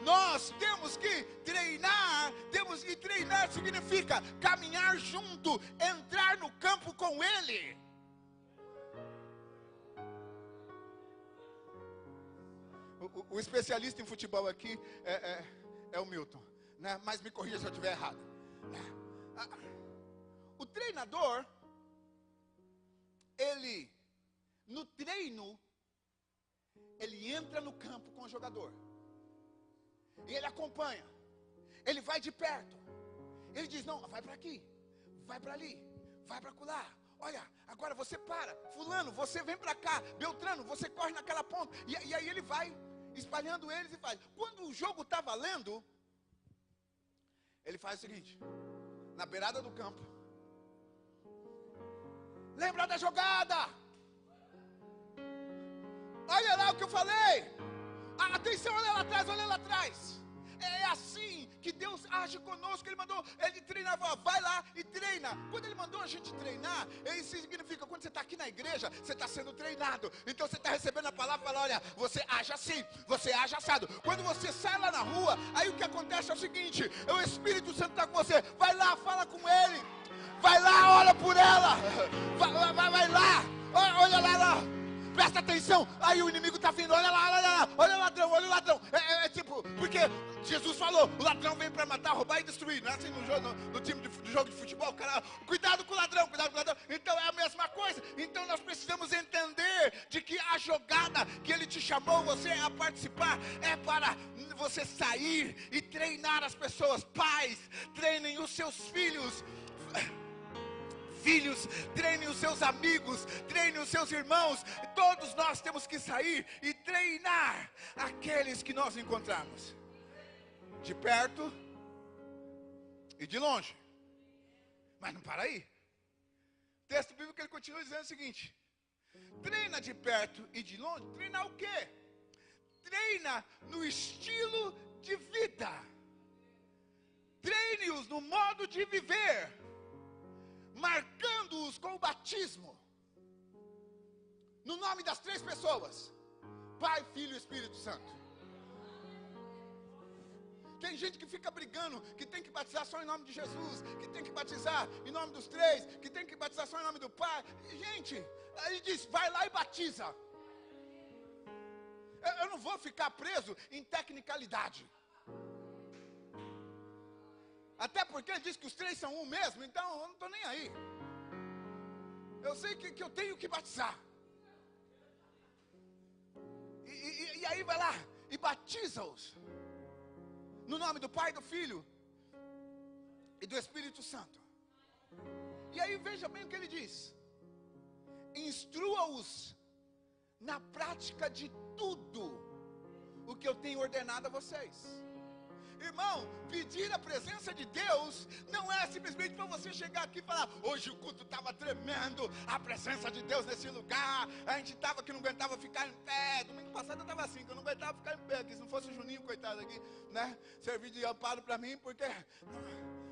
Nós temos que treinar, e treinar significa caminhar junto, entrar no campo com Ele. O especialista em futebol aqui é o Milton, né? Mas me corrija se eu estiver errado. O treinador, ele, no treino, ele entra no campo com o jogador. E ele acompanha, ele vai de perto, ele diz, não, vai para aqui, vai para ali, vai para acolá, olha, agora você para, fulano, você vem para cá, Beltrano, você corre naquela ponta. E aí ele vai espalhando eles e faz. Quando o jogo está valendo, ele faz o seguinte, na beirada do campo. Lembra da jogada? Olha lá o que eu falei. Atenção, olha lá atrás, olha lá atrás. É assim que Deus age conosco. Ele mandou, ele treinava, vai lá e treina. Quando ele mandou a gente treinar, isso significa, quando você está aqui na igreja, você está sendo treinado. Então você está recebendo a palavra e fala, olha, você age assim, você age assado. Quando você sai lá na rua, aí o que acontece é o seguinte, o Espírito Santo está com você. Vai lá, fala com ele. Vai lá, ora por ela. Vai lá, olha lá. Presta atenção, aí o inimigo está vindo, olha lá, olha o ladrão. É tipo, porque Jesus falou, o ladrão vem para matar, roubar e destruir. Não é assim no time do jogo de futebol, cara, cuidado com o ladrão. Então é a mesma coisa. Então nós precisamos entender de que a jogada que ele te chamou você a participar é para você sair e treinar as pessoas. Pais, treinem os seus filhos, treinem os seus amigos, treinem os seus irmãos. Todos nós temos que sair e treinar aqueles que nós encontramos, de perto e de longe. Mas não para aí. O texto bíblico ele continua dizendo o seguinte: treina de perto e de longe. Treinar o quê? Treina no estilo de vida. Treine-os no modo de viver, marcando-os com o batismo, no nome das 3 pessoas, Pai, Filho e Espírito Santo. Tem gente que fica brigando, que tem que batizar só em nome de Jesus, que tem que batizar em nome dos 3, que tem que batizar só em nome do Pai. Gente, aí diz, vai lá e batiza. Eu não vou ficar preso em tecnicalidade. Até porque ele diz que os 3 são um mesmo, então eu não estou nem aí. Eu sei que eu tenho que batizar. E aí vai lá e batiza-os no nome do Pai, do Filho e do Espírito Santo. E aí veja bem o que ele diz: instrua-os na prática de tudo o que eu tenho ordenado a vocês. Irmão, pedir a presença de Deus não é simplesmente para você chegar aqui e falar, hoje o culto estava tremendo, a presença de Deus nesse lugar, a gente estava que não aguentava ficar em pé. Domingo passado eu estava assim, que eu não aguentava ficar em pé, que se não fosse o Juninho, coitado aqui, né, servir de amparo para mim, porque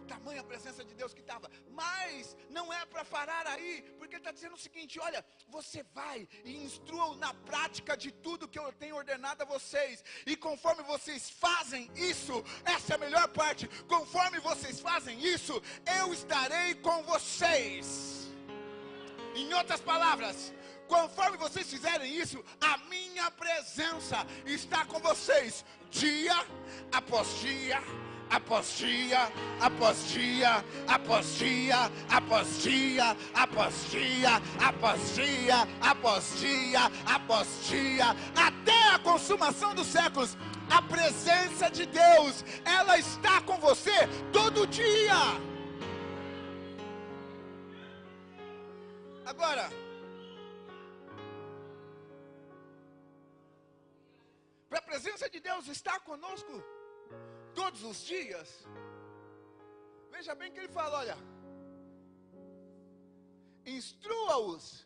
tamanha presença de Deus que estava. Mas não é para parar aí, porque ele está dizendo o seguinte, olha, você vai e instrua na prática de tudo que eu tenho ordenado a vocês, e conforme vocês fazem isso, essa é a melhor parte, conforme vocês fazem isso, eu estarei com vocês. Em outras palavras, conforme vocês fizerem isso, a minha presença está com vocês, dia após dia, após dia, após dia, após dia, após dia, após dia, após dia, após dia, após dia, até a consumação dos séculos. A presença de Deus, ela está com você todo dia. Agora, para a presença de Deus estar conosco todos os dias, veja bem que ele fala, olha, instrua-os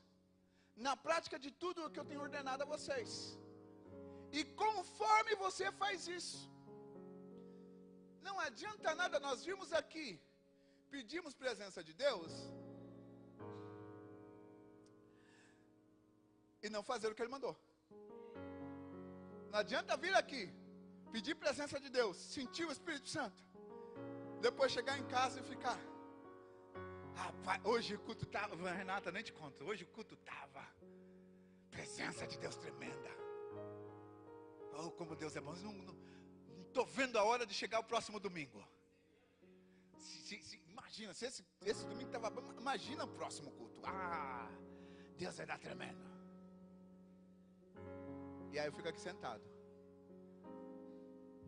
na prática de tudo o que eu tenho ordenado a vocês. E conforme você faz isso, não adianta nada nós virmos aqui, pedimos presença de Deus e não fazer o que ele mandou. Não adianta vir aqui, pedir presença de Deus, sentir o Espírito Santo, depois chegar em casa e ficar, rapaz, hoje o culto estava, Renata, nem te conto, hoje o culto estava, presença de Deus tremenda. Oh, como Deus é bom. Não estou vendo a hora de chegar o próximo domingo. Imagina, se esse domingo estava bom, imagina o próximo culto. Ah, Deus vai dar tremendo. E aí eu fico aqui sentado.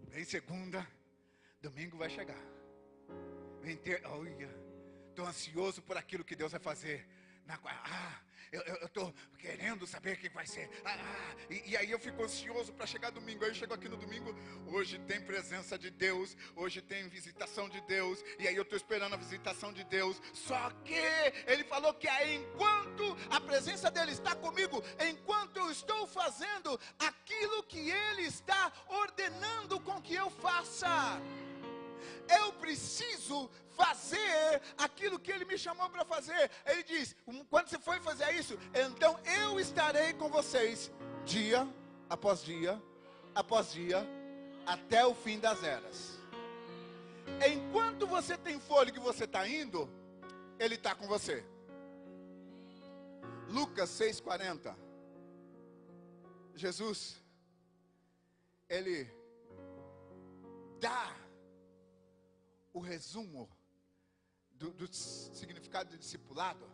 Vem segunda, domingo vai chegar. Vem olha, estou ansioso por aquilo que Deus vai fazer Eu estou querendo saber o que vai ser. E aí eu fico ansioso para chegar domingo. Aí eu chego aqui no domingo, hoje tem presença de Deus, hoje tem visitação de Deus. E aí eu estou esperando a visitação de Deus. Só que Ele falou que enquanto a presença dEle está comigo, enquanto eu estou fazendo aquilo que Ele está ordenando com que eu faça, eu preciso fazer aquilo que Ele me chamou para fazer. Ele diz, quando você for fazer isso, então eu estarei com vocês, dia após dia, após dia, até o fim das eras. Enquanto você tem fôlego e você está indo, Ele está com você. Lucas 6,40. Jesus, Ele dá o resumo do significado de discipulado,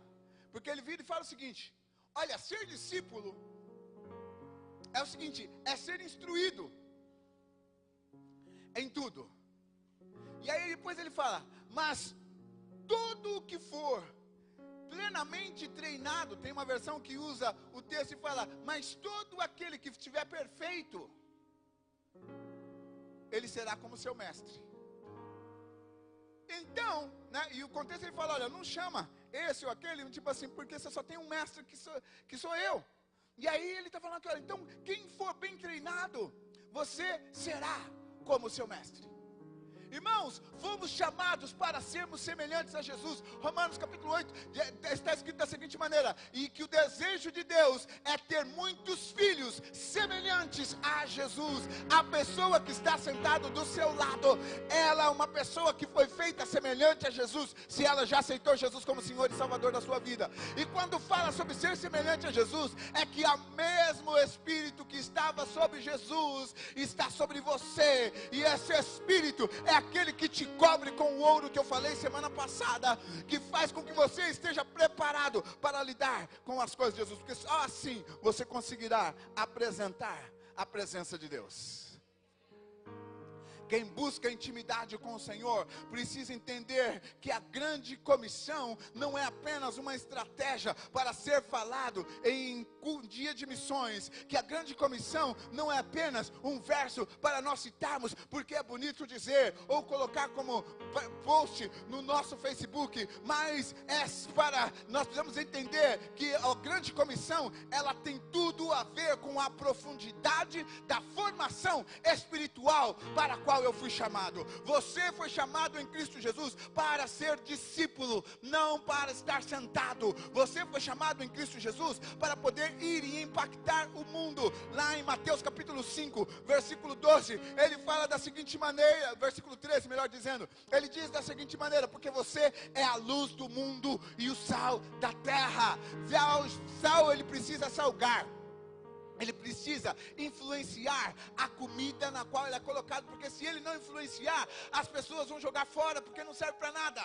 porque Ele vira e fala o seguinte: olha, ser discípulo é o seguinte, é ser instruído em tudo. E aí depois Ele fala, mas todo o que for plenamente treinado, tem uma versão que usa o texto e fala, mas todo aquele que estiver perfeito, ele será como seu mestre. Então, né, e o contexto ele fala, olha, não chama esse ou aquele, tipo assim, porque você só tem um mestre que sou eu. E aí ele está falando que, olha, então quem for bem treinado, você será como o seu mestre. Irmãos, fomos chamados para sermos semelhantes a Jesus. Romanos capítulo 8, está escrito da seguinte maneira, e que o desejo de Deus é ter muitos filhos semelhantes a Jesus. A pessoa que está sentada do seu lado, ela é uma pessoa que foi feita semelhante a Jesus, se ela já aceitou Jesus como Senhor e Salvador da sua vida. E quando fala sobre ser semelhante a Jesus, é que o mesmo Espírito que estava sobre Jesus, está sobre você, e esse Espírito é aquele que te cobre com o ouro que eu falei semana passada, que faz com que você esteja preparado para lidar com as coisas de Jesus, porque só assim você conseguirá apresentar a presença de Deus. Quem busca intimidade com o Senhor precisa entender que a grande comissão não é apenas uma estratégia para ser falado em um dia de missões, que a grande comissão não é apenas um verso para nós citarmos, porque é bonito dizer, ou colocar como post no nosso Facebook, mas nós precisamos entender que a grande comissão, ela tem tudo a ver com a profundidade da formação espiritual para a qual eu fui chamado. Você foi chamado em Cristo Jesus para ser discípulo, não para estar sentado. Você foi chamado em Cristo Jesus para poder ir e impactar o mundo. Lá em Mateus capítulo 5, versículo 12, ele fala da seguinte maneira, versículo 13, melhor dizendo, ele diz da seguinte maneira, porque você é a luz do mundo e o sal da terra. O sal, ele precisa salgar. Ele precisa influenciar a comida na qual ele é colocado, porque se ele não influenciar, as pessoas vão jogar fora, porque não serve para nada.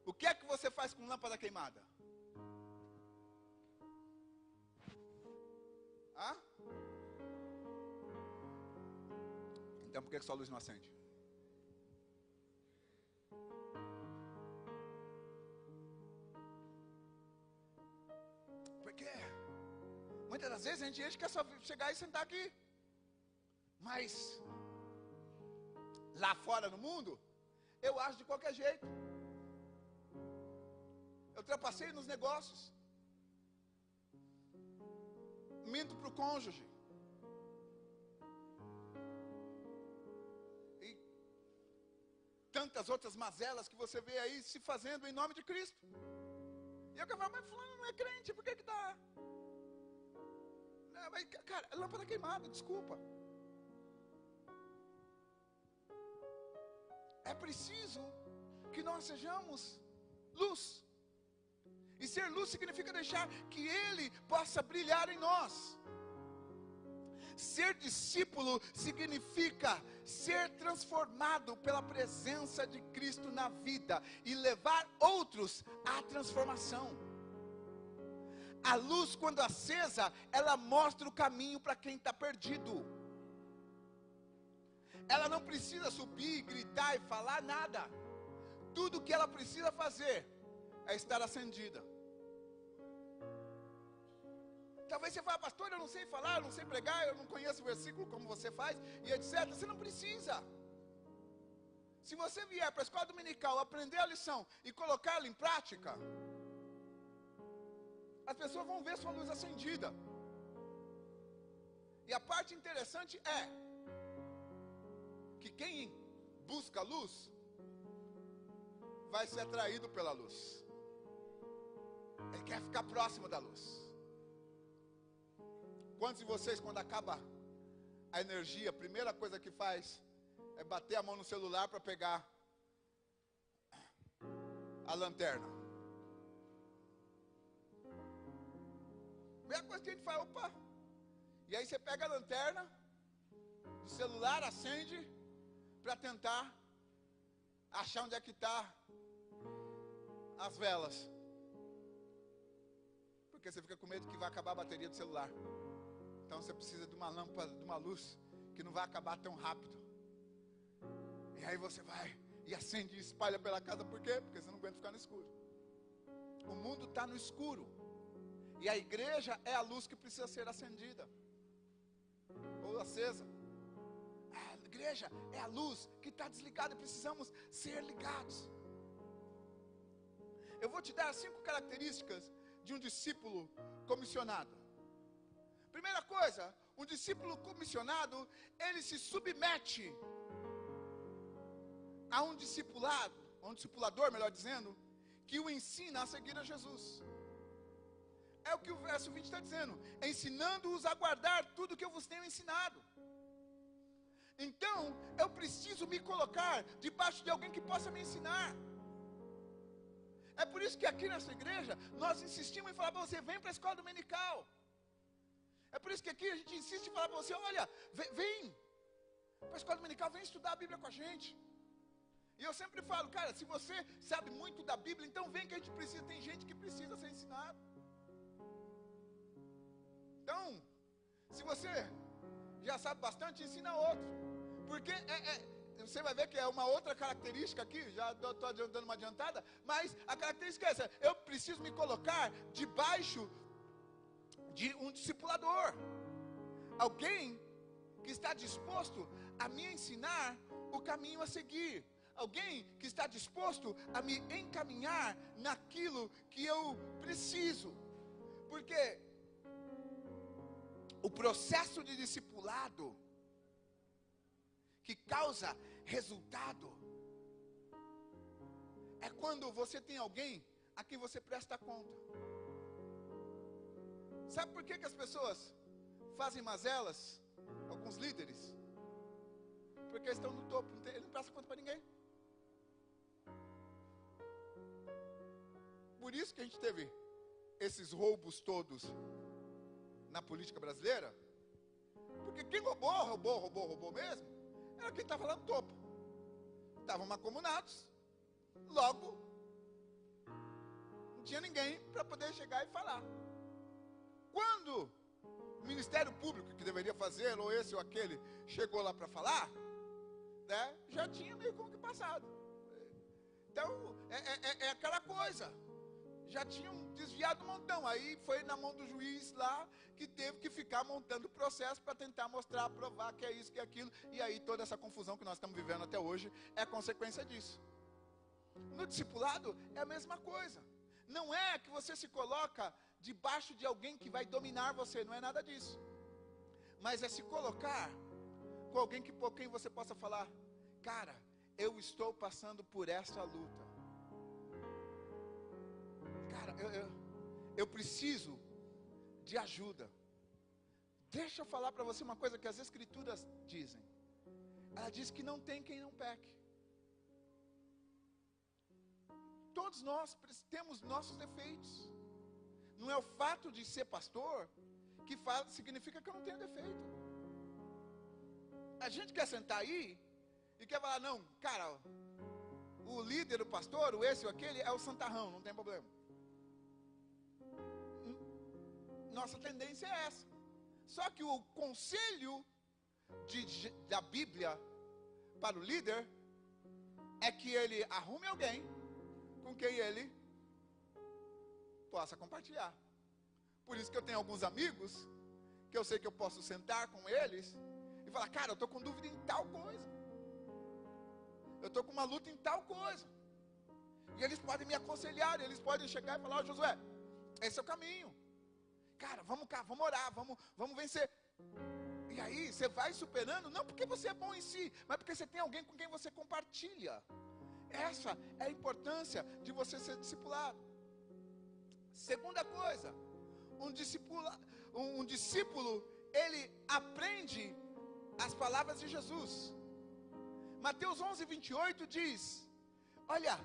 O que é que você faz com lâmpada queimada? Hã? Então por que sua luz não acende? Muitas das vezes a gente quer só chegar e sentar aqui. Mas lá fora no mundo, eu acho de qualquer jeito. Eu trapacei nos negócios. Minto para o cônjuge. E tantas outras mazelas que você vê aí se fazendo em nome de Cristo. E eu quero falar, mas fulano não é crente, por que que está... Mas, cara, é lâmpada queimada, desculpa. É preciso que nós sejamos luz. E ser luz significa deixar que Ele possa brilhar em nós. Ser discípulo significa ser transformado pela presença de Cristo na vida e levar outros à transformação. A luz, quando acesa, ela mostra o caminho para quem está perdido. Ela não precisa subir, gritar e falar nada. tudo que ela precisa fazer é estar acendida. Talvez você fale, pastor, eu não sei falar, eu não sei pregar, eu não conheço o versículo como você faz, e etc. Você não precisa. Se você vier para a escola dominical, aprender a lição e colocá-la em prática, as pessoas vão ver sua luz acendida. E a parte interessante é que quem busca a luz vai ser atraído pela luz. Ele quer ficar próximo da luz. Quantos de vocês, quando acaba a energia, a primeira coisa que faz é bater a mão no celular para pegar a lanterna? Primeira coisa que a gente faz, opa. E aí você pega a lanterna do celular, acende, para tentar achar onde é que está as velas. Porque você fica com medo que vai acabar a bateria do celular. Então você precisa de uma lâmpada, de uma luz que não vai acabar tão rápido. E aí você vai e acende e espalha pela casa. Por quê? Porque você não aguenta ficar no escuro. O mundo está no escuro. E a igreja é a luz que precisa ser acendida ou acesa. A igreja é a luz que está desligada e precisamos ser ligados. Eu vou te dar 5 características de um discípulo comissionado. Primeira coisa, um discípulo comissionado, ele se submete a um discipulado, a um discipulador, melhor dizendo, que o ensina a seguir a Jesus. É o que o verso 20 está dizendo, ensinando-os a guardar tudo que eu vos tenho ensinado. Então, eu preciso me colocar debaixo de alguém que possa me ensinar. É por isso que aqui nessa igreja, nós insistimos em falar para você, vem para a escola dominical. É por isso que aqui a gente insiste em falar para você, olha, vem para a escola dominical, vem estudar a Bíblia com a gente. E eu sempre falo, cara, se você sabe muito da Bíblia, então vem que a gente precisa, tem gente que precisa ser ensinado. Então, se você já sabe bastante, ensina outro. Porque você vai ver que é uma outra característica aqui, já estou dando uma adiantada, mas a característica é essa, eu preciso me colocar debaixo de um discipulador. Alguém que está disposto a me ensinar o caminho a seguir. Alguém que está disposto a me encaminhar naquilo que eu preciso. Porque o processo de discipulado que causa resultado é quando você tem alguém a quem você presta conta. Sabe por que as pessoas fazem mazelas, alguns líderes? Porque eles estão no topo, ele não presta conta para ninguém. Por isso que a gente teve esses roubos todos na política brasileira. Porque quem roubou mesmo, era quem estava lá no topo. Estavam mancomunados. Logo, não tinha ninguém para poder chegar e falar. Quando o Ministério Público, que deveria fazer, ou esse ou aquele, chegou lá para falar, né, já tinha meio como que passado. Então, é aquela coisa. Já tinham desviado um montão. Aí foi na mão do juiz lá, que teve que ficar montando o processo para tentar mostrar, provar que é isso, que é aquilo. E aí toda essa confusão que nós estamos vivendo até hoje é consequência disso. No discipulado é a mesma coisa. Não é que você se coloca debaixo de alguém que vai dominar você, não é nada disso. Mas é se colocar com alguém por quem você possa falar, cara, eu estou passando por essa luta. Cara, eu preciso de ajuda. Deixa eu falar para você uma coisa que as Escrituras dizem. Ela diz que não tem quem não peque. Todos nós temos nossos defeitos. Não é o fato de ser pastor que significa que eu não tenho defeito. A gente quer sentar aí e quer falar, não, cara, o líder, o pastor, o esse ou aquele é o santarrão, não tem problema. Nossa tendência é essa. Só que o conselho da Bíblia para o líder é que ele arrume alguém com quem ele possa compartilhar. Por isso que eu tenho alguns amigos que eu sei que eu posso sentar com eles e falar, cara, eu estou com dúvida em tal coisa. Eu estou com uma luta em tal coisa. E eles podem me aconselhar, eles podem chegar e falar, ó, Josué, esse é o caminho. Cara, vamos cá, vamos orar, vamos vencer. E aí você vai superando, não porque você é bom em si, mas porque você tem alguém com quem você compartilha. Essa é a importância de você ser discipulado. Segunda coisa, um discípulo, ele aprende as palavras de Jesus. Mateus 11:28 diz, olha,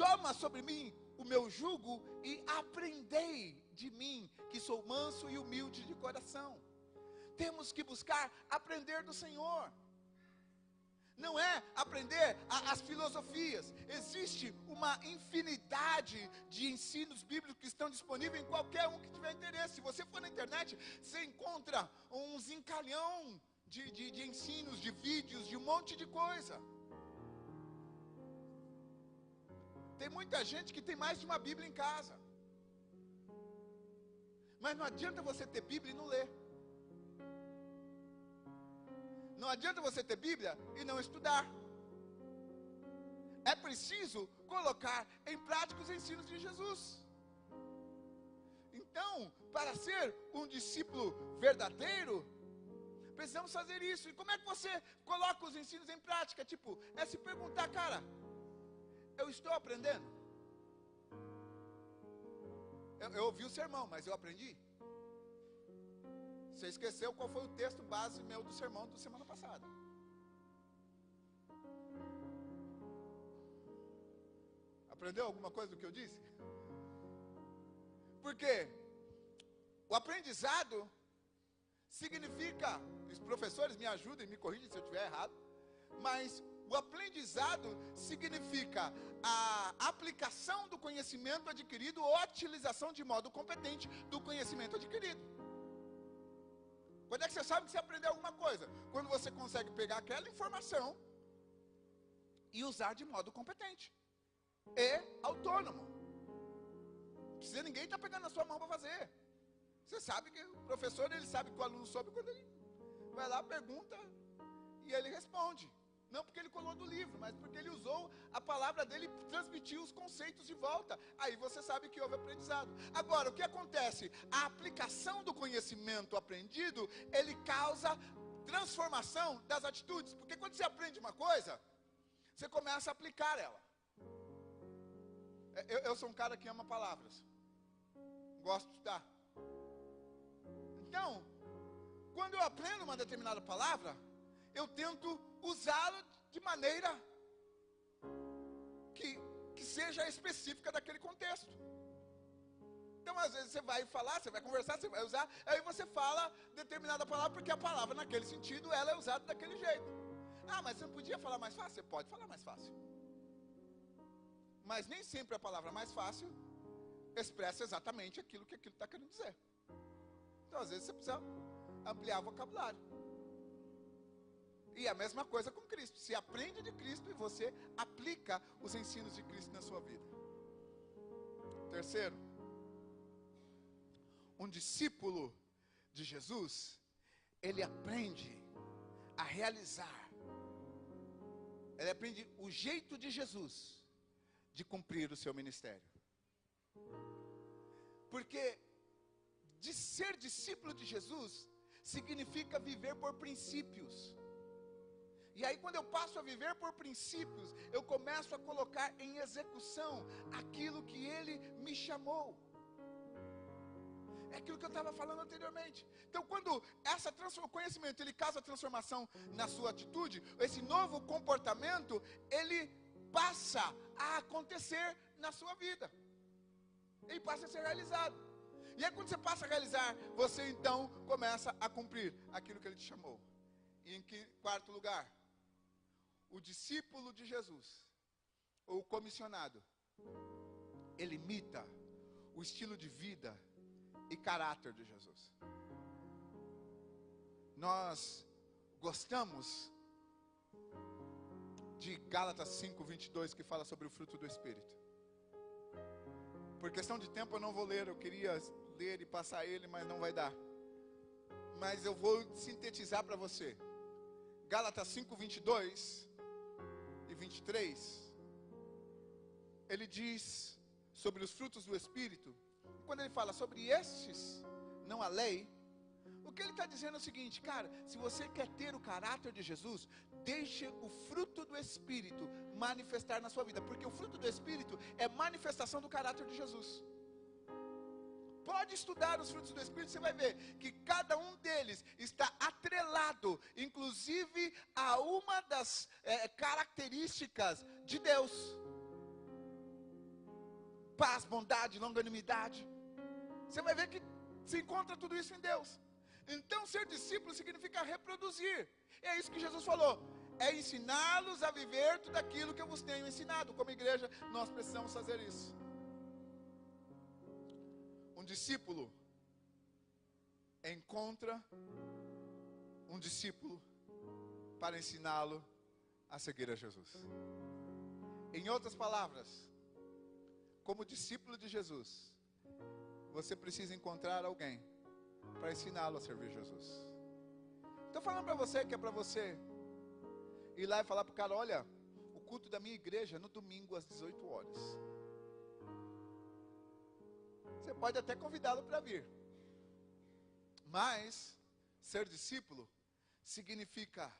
toma sobre mim o meu jugo e aprendei de mim, que sou manso e humilde de coração. Temos que buscar aprender do Senhor. Não é aprender as filosofias. Existe uma infinidade de ensinos bíblicos que estão disponíveis em qualquer um que tiver interesse. Se você for na internet, você encontra um zincalhão de ensinos, de vídeos, de um monte de coisa. Tem muita gente que tem mais de uma Bíblia em casa. Mas não adianta você ter Bíblia e não ler. Não adianta você ter Bíblia e não estudar. É preciso colocar em prática os ensinos de Jesus. Então, para ser um discípulo verdadeiro, precisamos fazer isso. E como é que você coloca os ensinos em prática? Tipo, é se perguntar, cara, eu estou aprendendo? Eu ouvi o sermão, mas eu aprendi? Você esqueceu qual foi o texto base meu do sermão da semana passada. Aprendeu alguma coisa do que eu disse? Porque o aprendizado significa, os professores me ajudem, me corrigem se eu estiver errado, mas o aprendizado significa a aplicação do conhecimento adquirido ou a utilização de modo competente do conhecimento adquirido. Quando é que você sabe que você aprendeu alguma coisa? Quando você consegue pegar aquela informação e usar de modo competente e autônomo. Não precisa ninguém estar pegando na sua mão para fazer. Você sabe que o professor, ele sabe que o aluno soube quando ele vai lá, pergunta e ele responde. Não porque ele colou do livro, mas porque ele usou a palavra dele e transmitiu os conceitos de volta. Aí você sabe que houve aprendizado. Agora, o que acontece? A aplicação do conhecimento aprendido, ele causa transformação das atitudes. Porque quando você aprende uma coisa, você começa a aplicar ela. Eu sou um cara que ama palavras. Gosto de estudar. Então, quando eu aprendo uma determinada palavra, eu tento usá-lo de maneira que seja específica daquele contexto. Então, às vezes, você vai falar, você vai conversar, você vai usar, aí você fala determinada palavra, porque a palavra, naquele sentido, ela é usada daquele jeito. Ah, mas você não podia falar mais fácil? Você pode falar mais fácil. Mas nem sempre a palavra mais fácil expressa exatamente aquilo que aquilo está querendo dizer. Então, às vezes, você precisa ampliar o vocabulário. E a mesma coisa com Cristo. Se aprende de Cristo e você aplica os ensinos de Cristo na sua vida. Terceiro, um discípulo de Jesus, ele aprende a realizar. Ele aprende o jeito de Jesus de cumprir o seu ministério. Porque de ser discípulo de Jesus significa viver por princípios. E aí quando eu passo a viver por princípios, eu começo a colocar em execução aquilo que Ele me chamou. É aquilo que eu estava falando anteriormente. Então quando o conhecimento, ele causa transformação na sua atitude, esse novo comportamento, ele passa a acontecer na sua vida. Ele passa a ser realizado. E aí quando você passa a realizar, você então começa a cumprir aquilo que Ele te chamou. E em quarto lugar, o discípulo de Jesus, ou o comissionado, ele imita o estilo de vida e caráter de Jesus. Nós gostamos de Gálatas 5:22, que fala sobre o fruto do Espírito. Por questão de tempo eu não vou ler, eu queria ler e passar ele, mas não vai dar. Mas eu vou sintetizar para você. Gálatas 5:22 e 23, ele diz sobre os frutos do Espírito. Quando ele fala sobre estes, não a lei, o que ele está dizendo é o seguinte, cara, se você quer ter o caráter de Jesus, deixe o fruto do Espírito manifestar na sua vida, porque o fruto do Espírito é manifestação do caráter de Jesus. Pode estudar os frutos do Espírito, você vai ver que cada um deles está atrelado, inclusive a uma das características de Deus. Paz, bondade, longanimidade. Você vai ver que se encontra tudo isso em Deus. Então ser discípulo significa reproduzir. E é isso que Jesus falou. É ensiná-los a viver tudo aquilo que eu vos tenho ensinado. Como igreja, nós precisamos fazer isso. Um discípulo encontra um discípulo para ensiná-lo a seguir a Jesus. Em outras palavras, como discípulo de Jesus, você precisa encontrar alguém para ensiná-lo a servir Jesus. Estou falando para você que é para você ir lá e falar para o cara, olha, o culto da minha igreja é no domingo às 18 horas. Você pode até convidá-lo para vir. Mas ser discípulo significa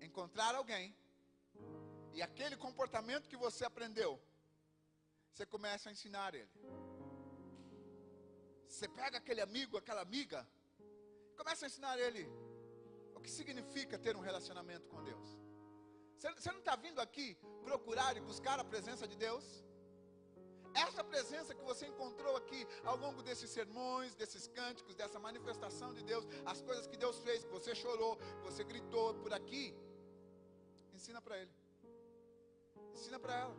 encontrar alguém e aquele comportamento que você aprendeu, você começa a ensinar ele. Você pega aquele amigo, aquela amiga, começa a ensinar ele o que significa ter um relacionamento com Deus. Você não está vindo aqui procurar e buscar a presença de Deus? Essa presença que você encontrou aqui ao longo desses sermões, desses cânticos, dessa manifestação de Deus, as coisas que Deus fez, que você chorou, que você gritou por aqui, ensina para ele. Ensina para ela.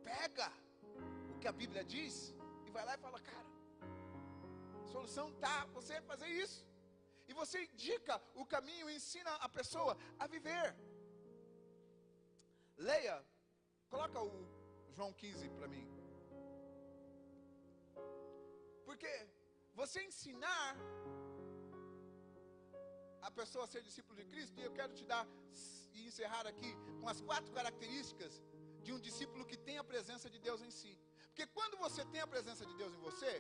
Pega o que a Bíblia diz e vai lá e fala, cara, a solução está você fazer isso. E você indica o caminho e ensina a pessoa a viver. Leia, coloca o João 15 para mim. Porque você ensinar a pessoa a ser discípulo de Cristo, e eu quero te dar e encerrar aqui com as 4 características de um discípulo que tem a presença de Deus em si. Porque quando você tem a presença de Deus em você,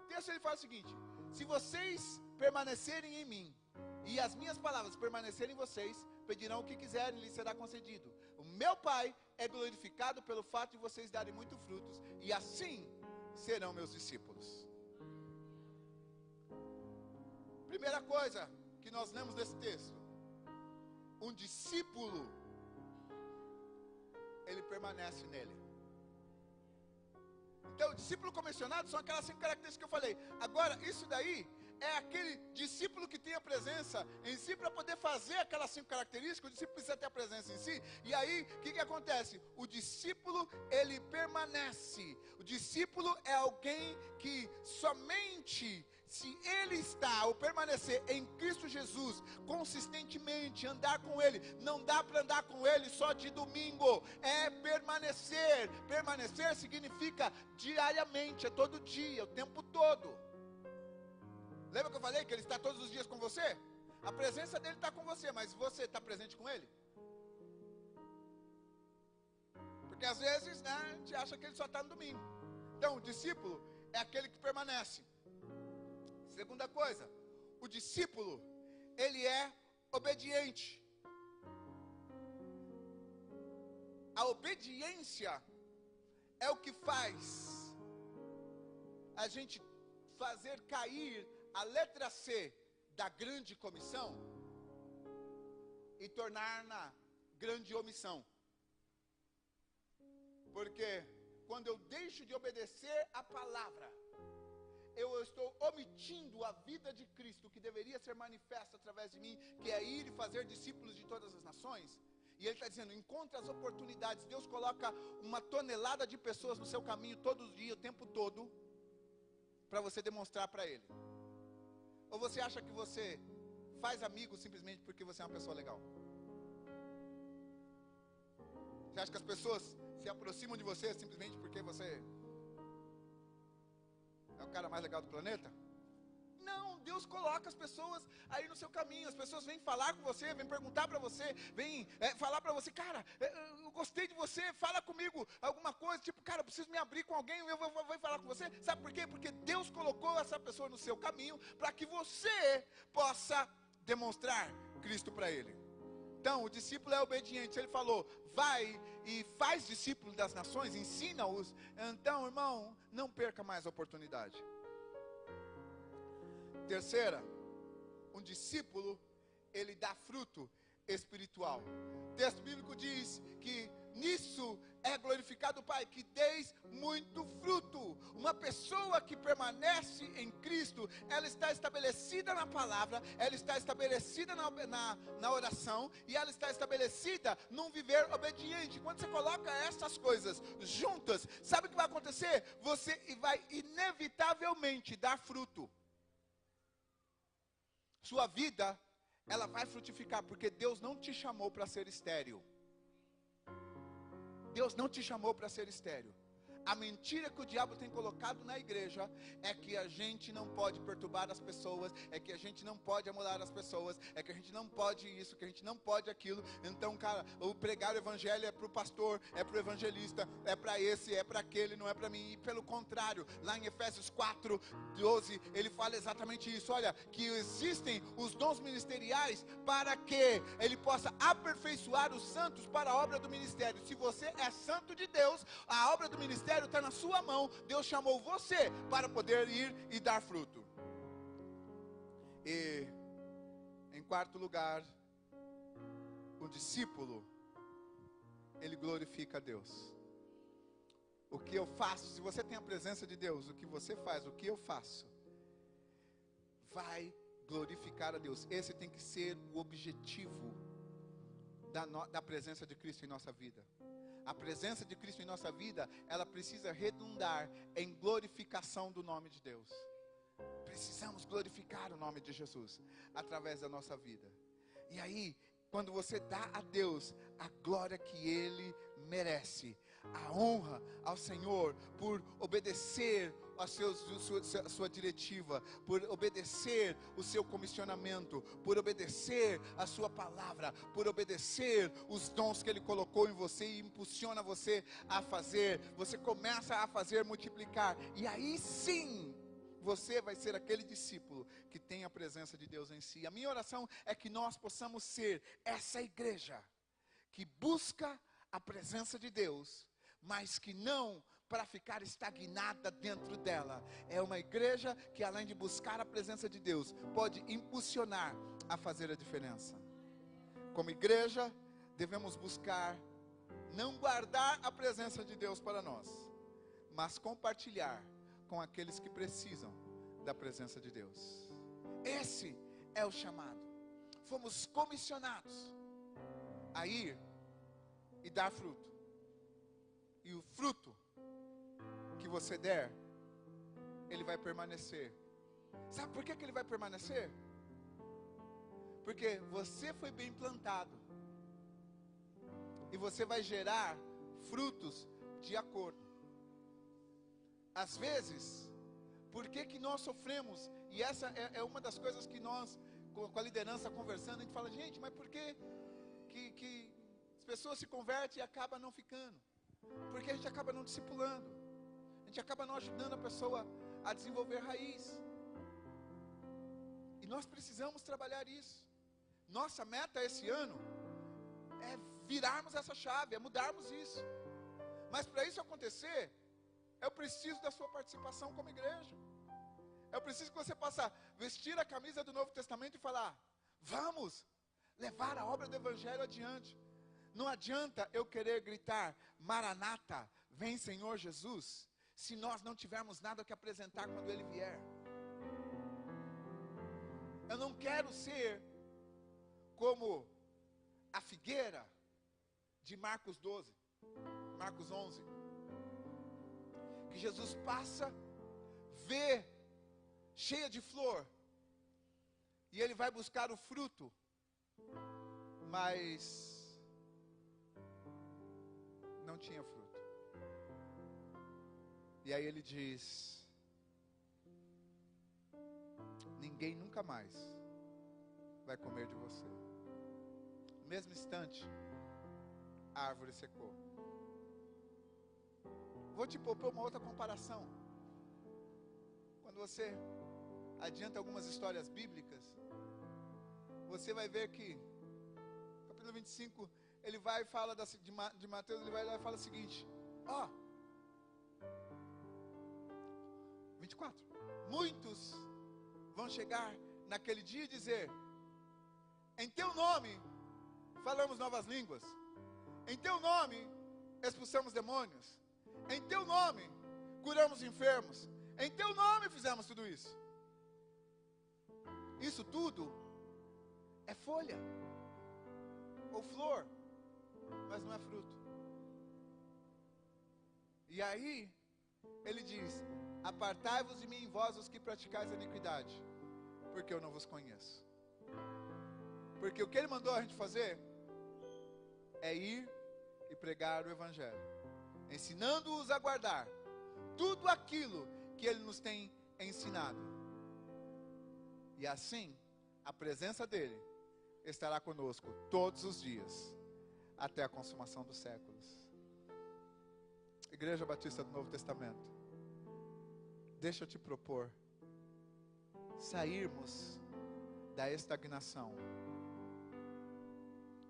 o texto ele fala o seguinte: se vocês permanecerem em mim e as minhas palavras permanecerem em vocês, pedirão o que quiserem e lhes será concedido. O meu Pai é glorificado pelo fato de vocês darem muito frutos, e assim serão meus discípulos. Primeira coisa que nós lemos desse texto: um discípulo, ele permanece nele. Então o discípulo comissionado são aquelas 5 características que eu falei. Agora isso daí é aquele discípulo que tem a presença em si para poder fazer aquelas 5 características. O discípulo precisa ter a presença em si. E aí, o que acontece? O discípulo, ele permanece. O discípulo é alguém que somente se ele está ou permanecer em Cristo Jesus consistentemente, andar com ele, não dá para andar com ele só de domingo, é permanecer. Permanecer significa diariamente, é todo dia, o tempo todo. Lembra que eu falei que ele está todos os dias com você? A presença dele está com você, mas você está presente com ele? Porque às vezes, né, a gente acha que ele só está no domingo. Então, o discípulo é aquele que permanece. Segunda coisa, o discípulo, ele é obediente. A obediência é o que faz a gente fazer cair a letra C da grande comissão e tornar-na grande omissão. Porque quando eu deixo de obedecer a palavra, eu estou omitindo a vida de Cristo, que deveria ser manifesta através de mim, que é ir e fazer discípulos de todas as nações. E ele está dizendo, encontre as oportunidades. Deus coloca uma tonelada de pessoas no seu caminho todos os dias, o tempo todo, para você demonstrar para ele. Ou você acha que você faz amigos simplesmente porque você é uma pessoa legal? Você acha que as pessoas se aproximam de você simplesmente porque você é o cara mais legal do planeta? Não, Deus coloca as pessoas aí no seu caminho. As pessoas vêm falar com você, vêm perguntar para você, vêm falar para você, cara, eu gostei de você, fala comigo alguma coisa, tipo, cara, eu preciso me abrir com alguém, eu vou falar com você. Sabe por quê? Porque Deus colocou essa pessoa no seu caminho para que você possa demonstrar Cristo para ele. Então, o discípulo é obediente. Ele falou, vai e faz discípulo das nações, ensina-os. Então, irmão, não perca mais a oportunidade. Terceira, um discípulo, ele dá fruto espiritual. O texto bíblico diz que nisso é glorificado o Pai, que deis muito fruto. Uma pessoa que permanece em Cristo, ela está estabelecida na palavra, ela está estabelecida na oração, e ela está estabelecida num viver obediente. Quando você coloca essas coisas juntas, sabe o que vai acontecer? Você vai inevitavelmente dar fruto. Sua vida, ela vai frutificar, porque Deus não te chamou para ser estéril. Deus não te chamou para ser estéril. A mentira que o diabo tem colocado na igreja é que a gente não pode perturbar as pessoas, é que a gente não pode amolar as pessoas, é que a gente não pode isso, que a gente não pode aquilo. Então, cara, o pregar o evangelho é para o pastor, é para o evangelista, é para esse, é para aquele, não é para mim. E pelo contrário, lá em Efésios 4:12, ele fala exatamente isso. Olha, que existem os dons ministeriais para que ele possa aperfeiçoar os santos para a obra do ministério. Se você é santo de Deus, a obra do ministério está na sua mão. Deus chamou você para poder ir e dar fruto. E em quarto lugar, o discípulo, ele glorifica a Deus. O que eu faço, se você tem a presença de Deus, o que você faz, o que eu faço, vai glorificar a Deus. Esse tem que ser o objetivo da presença de Cristo em nossa vida. A presença de Cristo em nossa vida, ela precisa redundar em glorificação do nome de Deus. Precisamos glorificar o nome de Jesus através da nossa vida. E aí, quando você dá a Deus a glória que Ele merece, a honra ao Senhor por obedecer a sua diretiva, por obedecer o seu comissionamento, por obedecer a sua palavra, por obedecer os dons que Ele colocou em você e impulsiona você a fazer, você começa a fazer multiplicar, e aí sim, você vai ser aquele discípulo que tem a presença de Deus em si. A minha oração é que nós possamos ser essa igreja que busca a presença de Deus, mas que não para ficar estagnada dentro dela. É uma igreja que, além de buscar a presença de Deus, pode impulsionar a fazer a diferença. Como igreja, devemos buscar não guardar a presença de Deus para nós, mas compartilhar com aqueles que precisam da presença de Deus. Esse é o chamado. Fomos comissionados a ir e dar fruto. E o fruto que você der, ele vai permanecer. Sabe por que ele vai permanecer? Porque você foi bem plantado. E você vai gerar frutos de acordo. Às vezes, por que nós sofremos? E essa é uma das coisas que nós, com a liderança conversando, a gente fala, gente, mas por que as pessoas se convertem e acabam não ficando? Porque a gente acaba não discipulando. A gente acaba não ajudando a pessoa a desenvolver raiz. E nós precisamos trabalhar isso. Nossa meta esse ano é virarmos essa chave, é mudarmos isso. Mas para isso acontecer, eu preciso da sua participação como igreja. Eu preciso que você possa vestir a camisa do Novo Testamento e falar, vamos levar a obra do Evangelho adiante. Não adianta eu querer gritar, Maranata, vem Senhor Jesus, se nós não tivermos nada que apresentar quando Ele vier. Eu não quero ser como a figueira de Marcos 12, Marcos 11, que Jesus passa, vê, cheia de flor, E ele vai buscar o fruto, mas não tinha fruto. E aí ele diz: ninguém nunca mais vai comer de você. No mesmo instante, a árvore secou. Vou te propor uma outra comparação. Quando você adianta algumas histórias bíblicas, você vai ver que capítulo 25, ele vai e fala de Mateus, ele vai lá e fala o seguinte: 24, muitos vão chegar naquele dia e dizer: em teu nome falamos novas línguas, em teu nome expulsamos demônios, em teu nome curamos enfermos, em teu nome fizemos tudo isso. Isso tudo é folha ou flor, mas não é fruto. E aí ele diz: apartai-vos de mim, vós os que praticais a iniquidade, porque eu não vos conheço. Porque o que ele mandou a gente fazer é ir e pregar o evangelho, ensinando-os a guardar tudo aquilo que ele nos tem ensinado. E assim, a presença dele estará conosco todos os dias, até a consumação dos séculos. Igreja Batista do Novo Testamento, deixa eu te propor sairmos da estagnação,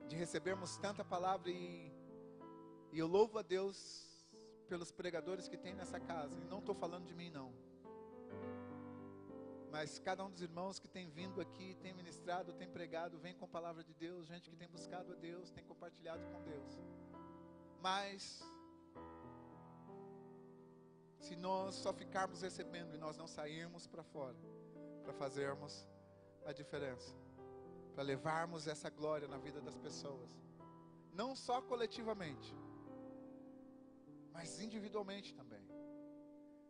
de recebermos tanta palavra, e eu louvo a Deus pelos pregadores que tem nessa casa, e não estou falando de mim não, mas cada um dos irmãos que tem vindo aqui, tem ministrado, tem pregado, vem com a palavra de Deus, gente que tem buscado a Deus, tem compartilhado com Deus. Mas se nós só ficarmos recebendo e nós não sairmos para fora, para fazermos a diferença, para levarmos essa glória na vida das pessoas, não só coletivamente, mas individualmente também,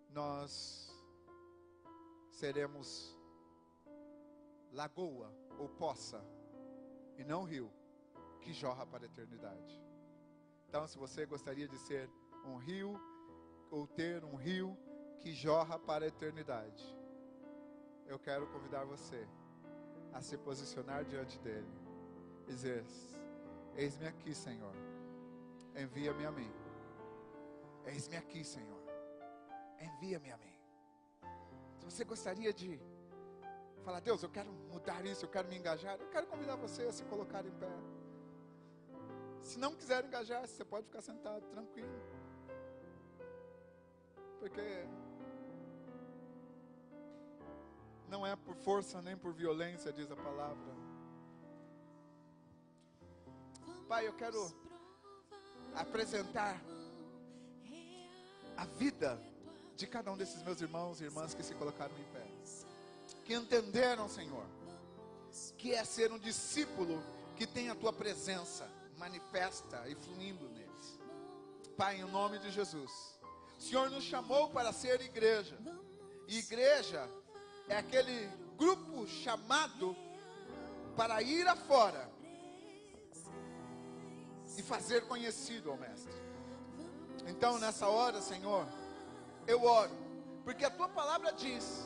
nós seremos lagoa ou poça, e não rio, que jorra para a eternidade. Então, se você gostaria de ser um rio, ou ter um rio que jorra para a eternidade, eu quero convidar você a se posicionar diante dele e dizer: eis-me aqui, Senhor, envia-me a mim. Eis-me aqui, Senhor, envia-me a mim. Se você gostaria de falar: Deus, eu quero mudar isso, eu quero me engajar, eu quero convidar você a se colocar em pé. Se não quiser engajar, você pode ficar sentado, tranquilo, porque não é por força nem por violência, diz a palavra. Pai, eu quero apresentar a vida de cada um desses meus irmãos e irmãs que se colocaram em pé, que entenderam, Senhor, que é ser um discípulo que tem a tua presença manifesta e fluindo neles. Pai, em nome de Jesus, o Senhor nos chamou para ser igreja, e igreja é aquele grupo chamado para ir afora e fazer conhecido ao Mestre. Então nessa hora, Senhor, eu oro, porque a tua palavra diz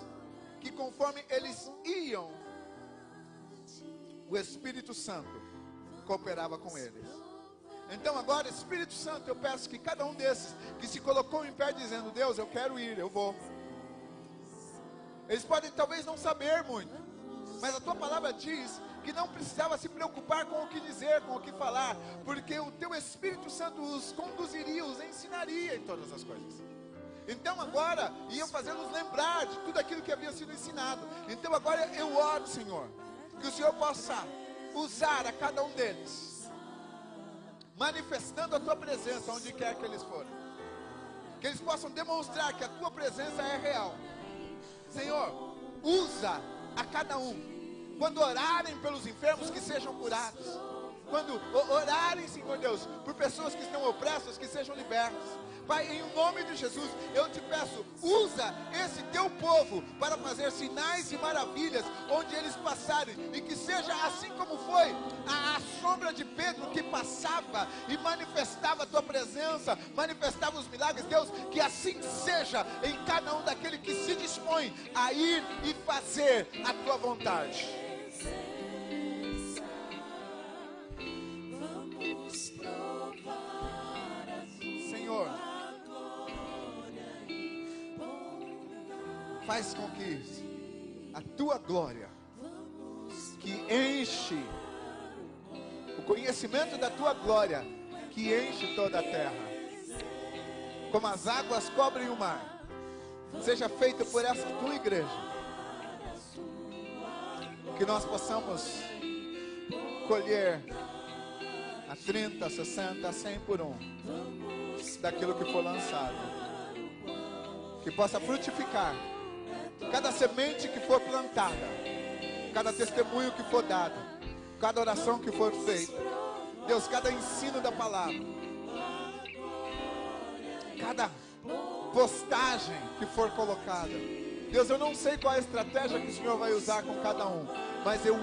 que conforme eles iam, o Espírito Santo cooperava com eles. Então agora, Espírito Santo, eu peço que cada um desses que se colocou em pé dizendo: Deus, eu quero ir, eu vou. Eles podem talvez não saber muito, mas a tua palavra diz que não precisava se preocupar com o que dizer, com o que falar, porque o teu Espírito Santo os conduziria, os ensinaria em todas as coisas. Então agora iam fazê-los lembrar de tudo aquilo que havia sido ensinado. Então agora eu oro, Senhor, que o Senhor possa usar a cada um deles, manifestando a tua presença onde quer que eles forem, que eles possam demonstrar que a tua presença é real. Senhor, usa a cada um, quando orarem pelos enfermos, que sejam curados, quando orarem, Senhor Deus, por pessoas que estão opressas, que sejam libertas. Pai, em nome de Jesus, eu te peço, usa esse teu povo para fazer sinais e maravilhas onde eles passarem, e que seja assim como foi a sombra de Pedro que passava e manifestava a tua presença, manifestava os milagres. Deus, que assim seja em cada um daquele que se dispõe a ir e fazer a tua vontade. Senhor, faz com que a tua glória, que enche o conhecimento da tua glória, que enche toda a terra, como as águas cobrem o mar, seja feita por essa tua igreja, que nós possamos colher a 30, 60, 100 por um daquilo que for lançado, que possa frutificar cada semente que for plantada, cada testemunho que for dado, cada oração que for feita, Deus, cada ensino da palavra, cada postagem que for colocada. Deus, eu não sei qual é a estratégia que o Senhor vai usar com cada um, mas eu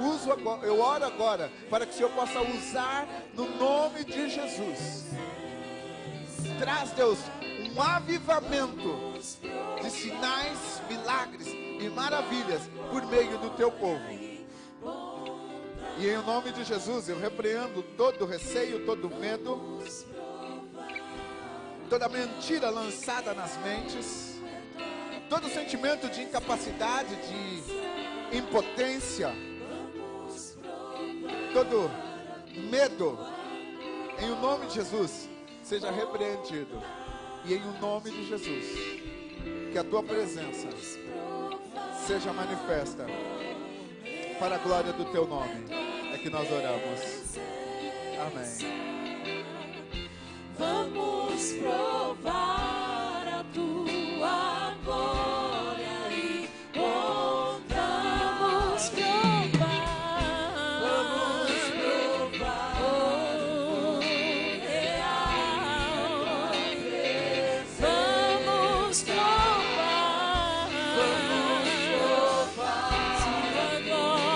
oro agora para que o Senhor possa usar no nome de Jesus. Traz, Deus, um avivamento de sinais, milagres e maravilhas por meio do teu povo. E em nome de Jesus eu repreendo todo receio, todo medo, toda mentira lançada nas mentes, todo sentimento de incapacidade, de impotência, todo medo, em o nome de Jesus, seja repreendido. E em o nome de Jesus, que a tua presença seja manifesta para a glória do teu nome. É que nós oramos. Amém. Vamos provar a tua glória e vamos provar. Vamos provar. Oh, vamos provar. Vamos provar sua glória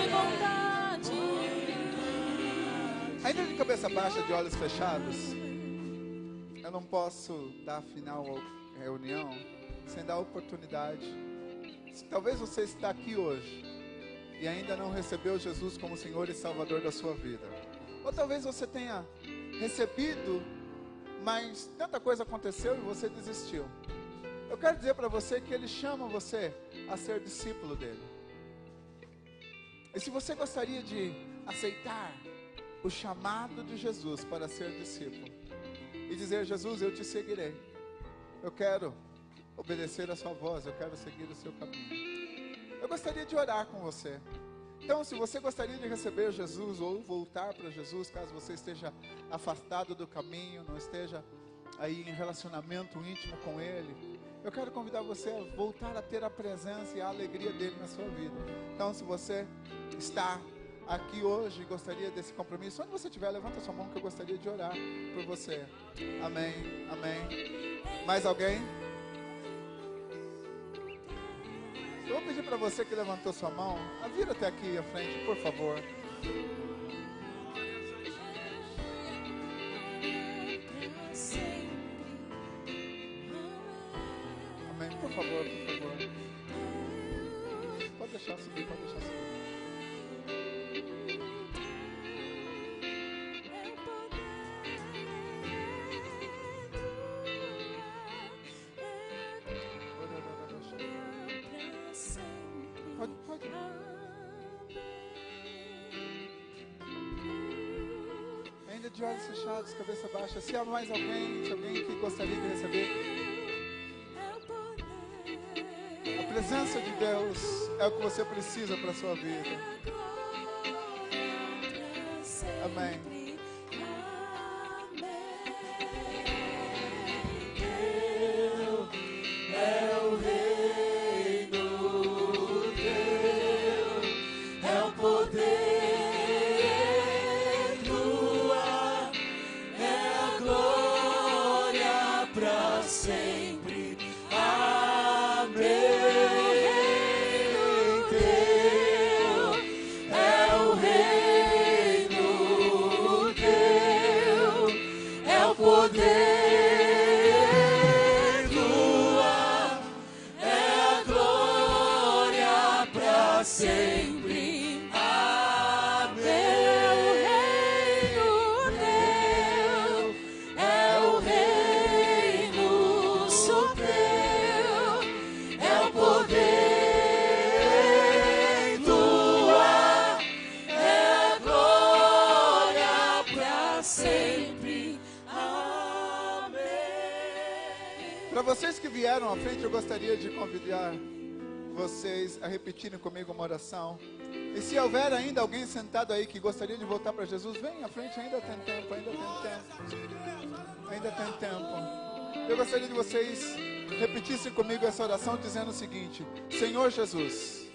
e bondade. Ainda de cabeça baixa, de olhos fechados, eu não posso dar final à reunião sem dar oportunidade. Talvez você está aqui hoje e ainda não recebeu Jesus como Senhor e Salvador da sua vida. Ou talvez você tenha recebido, mas tanta coisa aconteceu e você desistiu. Eu quero dizer para você que Ele chama você a ser discípulo dEle. E se você gostaria de aceitar o chamado de Jesus para ser discípulo e dizer: Jesus, eu te seguirei, eu quero obedecer a sua voz, eu quero seguir o seu caminho, eu gostaria de orar com você. Então, se você gostaria de receber Jesus ou voltar para Jesus, caso você esteja afastado do caminho, não esteja aí em relacionamento íntimo com Ele, eu quero convidar você a voltar a ter a presença e a alegria dEle na sua vida. Então, se você está aqui hoje e gostaria desse compromisso, onde você estiver, levanta sua mão que eu gostaria de orar por você. Amém, amém. Mais alguém? Eu vou pedir para você que levantou sua mão, vira até aqui à frente, por favor. Amém, por favor, por favor. Pode deixar subir, pode deixar subir. Pode. Ainda de olhos fechados, cabeça baixa. Se há mais alguém, se alguém que gostaria de receber a presença de Deus, é o que você precisa para a sua vida. Amém. É o poder. sempre. Amém. É o reino só teu, é o poder tua, é a glória pra sempre. Amém. Para vocês que vieram à frente, eu gostaria de convidar vocês a repetirem comigo uma oração. E se houver ainda alguém sentado aí que gostaria de voltar para Jesus, vem à frente, ainda tem tempo, ainda tem tempo. Ainda tem tempo. Eu gostaria de vocês repetissem comigo essa oração dizendo o seguinte: Senhor Jesus,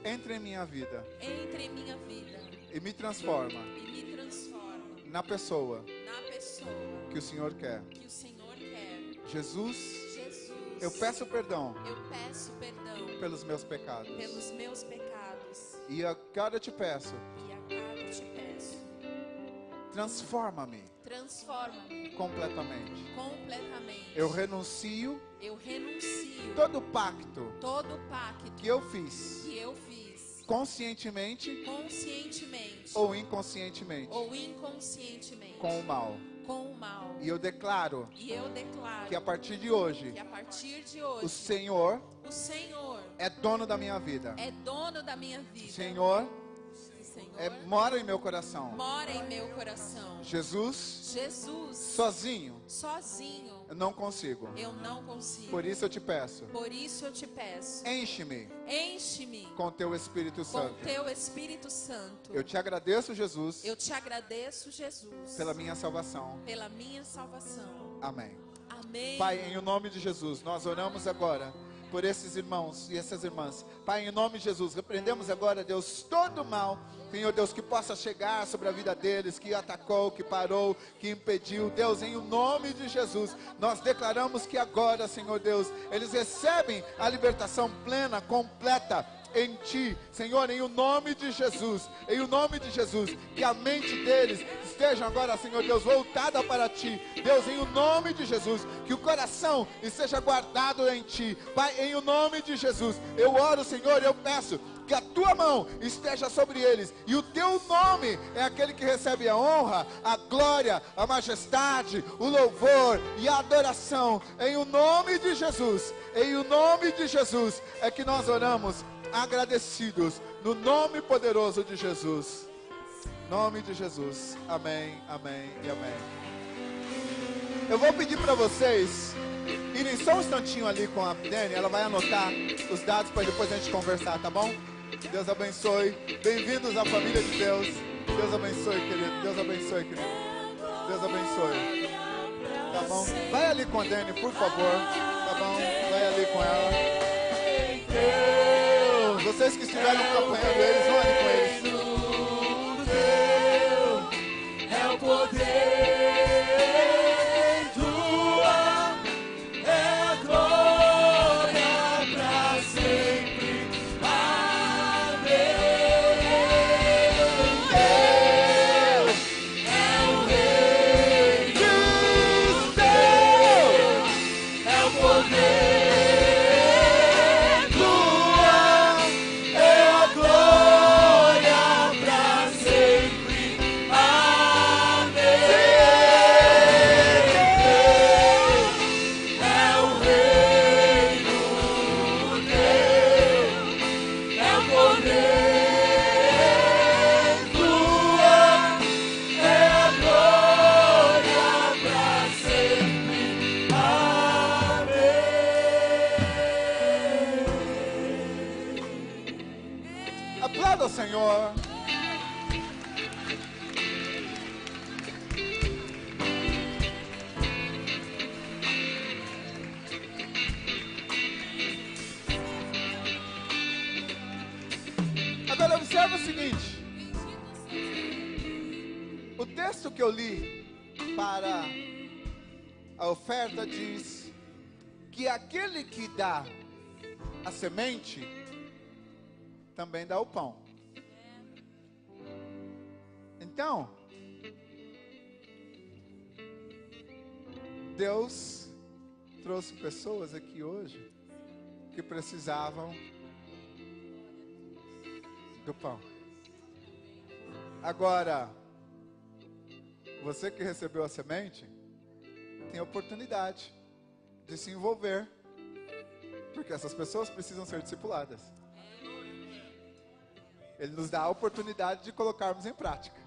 entre em minha vida Entre em minha vida e me transforma e me transforma na pessoa na pessoa que o Senhor quer. que o Senhor quer. Jesus, Jesus, eu peço perdão eu peço perdão pelos meus pecados. pelos meus pecados. E agora eu te peço, E agora eu te peço, transforma-me transforma-me completamente. completamente. Eu renuncio Eu renuncio todo pacto todo pacto que eu fiz, que eu fiz conscientemente conscientemente ou inconscientemente, ou inconscientemente com o mal. com o mal. E eu declaro E eu declaro que a partir de hoje, que a partir de o hoje Senhor o Senhor é dono da minha vida. é dono da minha vida. O Senhor O Senhor mora em meu coração. mora em meu coração. Jesus, Jesus, sozinho, sozinho eu não consigo. eu não consigo. Por isso eu te peço, Por isso eu te peço, enche-me enche-me com teu Espírito com Santo. teu Espírito Santo. Eu te agradeço, Jesus, Eu te agradeço, Jesus, pela minha salvação. pela minha salvação. Amém. Amém. Pai, em o nome de Jesus, nós oramos agora por esses irmãos e essas irmãs. Pai, em nome de Jesus, repreendemos agora, Deus, todo mal, Senhor Deus, que possa chegar sobre a vida deles, que atacou, que parou, que impediu. Deus, em o nome de Jesus, nós declaramos que agora, Senhor Deus, eles recebem a libertação plena, completa, em Ti, Senhor, em o nome de Jesus, em o nome de Jesus, que a mente deles esteja agora, Senhor Deus, voltada para Ti, Deus, em o nome de Jesus, que o coração esteja guardado em Ti, Pai, em o nome de Jesus, eu oro, Senhor, eu peço que a Tua mão esteja sobre eles, e o Teu nome é aquele que recebe a honra, a glória, a majestade, o louvor e a adoração, em o nome de Jesus, em o nome de Jesus, é que nós oramos, agradecidos, no nome poderoso de Jesus. Nome de Jesus. Amém, amém e amém. Eu vou pedir para vocês irem só um instantinho ali com a Dani. Ela vai anotar os dados para depois a gente conversar, tá bom? Deus abençoe. Bem-vindos à família de Deus. Deus abençoe, querido. Deus abençoe, querido. Deus abençoe. Tá bom? Vai ali com a Dani, por favor. Tá bom? Vai ali com ela. Vocês que estiveram acompanhando eles, vão ali com eles. É o poder tua, é a glória pra sempre. Amém. Deus é o rei dos teus, é o poder. Aplauda o Senhor. Agora observa o seguinte. O texto que eu li para a oferta diz que aquele que dá a semente também dá o pão. Então, Deus trouxe pessoas aqui hoje que precisavam do pão. Agora, você que recebeu a semente, tem a oportunidade de se envolver, porque essas pessoas precisam ser discipuladas. Ele nos dá a oportunidade de colocarmos em prática.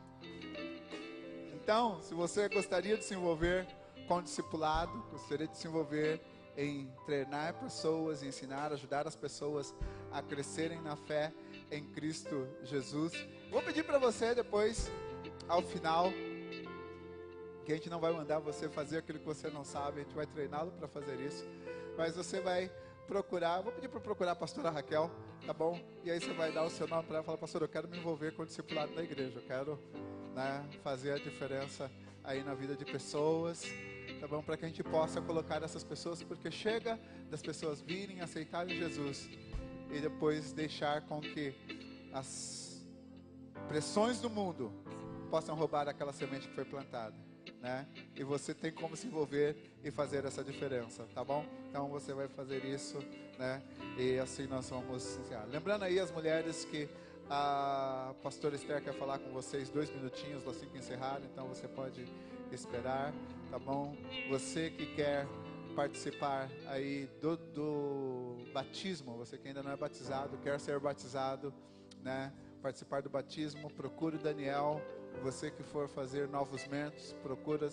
Então, se você gostaria de se envolver com o discipulado, gostaria de se envolver em treinar pessoas, ensinar, ajudar as pessoas a crescerem na fé em Cristo Jesus, vou pedir para você depois, ao final, que a gente não vai mandar você fazer aquilo que você não sabe, a gente vai treiná-lo para fazer isso, mas você vai procurar, vou pedir para procurar a pastora Raquel, tá bom? E aí você vai dar o seu nome para ela e falar: pastor, eu quero me envolver com o discipulado da igreja, eu quero, né, fazer a diferença aí na vida de pessoas, tá bom? Para que a gente possa colocar essas pessoas, porque chega das pessoas virem, aceitarem Jesus e depois deixar com que as pressões do mundo possam roubar aquela semente que foi plantada, né? E você tem como se envolver e fazer essa diferença, tá bom? Então você vai fazer isso, né? E assim nós vamos encerrar. Lembrando aí as mulheres que a pastora Esther quer falar com vocês 2 minutinhos assim que encerrar, então você pode esperar, tá bom? Você que quer participar aí do batismo, você que ainda não é batizado, quer ser batizado, né? Participar do batismo, procure o Daniel. Você que for fazer novos membros, procura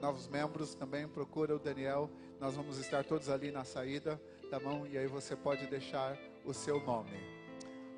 novos membros também, procura o Daniel. Nós vamos estar todos ali na saída, tá bom? E aí você pode deixar o seu nome.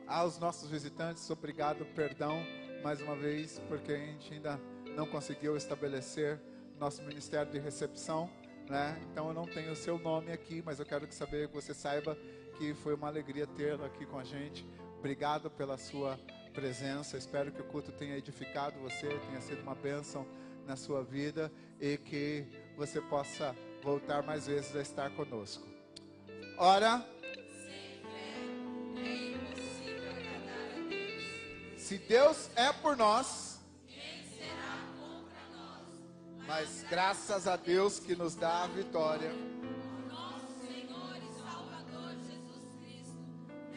Aos nossos visitantes, obrigado, perdão mais uma vez, porque a gente ainda não conseguiu estabelecer nosso ministério de recepção, né? Então eu não tenho o seu nome aqui, mas eu quero que você saiba que foi uma alegria tê-lo aqui com a gente. Obrigado pela sua presença, espero que o culto tenha edificado você, tenha sido uma bênção na sua vida e que você possa voltar mais vezes a estar conosco. Ora, se Deus é por nós, quem será contra nós? Mas graças a Deus que nos dá a vitória.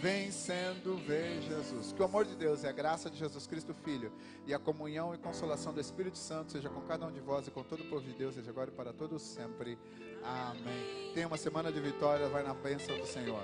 Vencendo, vem Jesus. Que o amor de Deus e a graça de Jesus Cristo Filho e a comunhão e consolação do Espírito Santo seja com cada um de vós e com todo o povo de Deus, seja agora e para todos sempre. Amém. Tenha uma semana de vitória, vai na bênção do Senhor.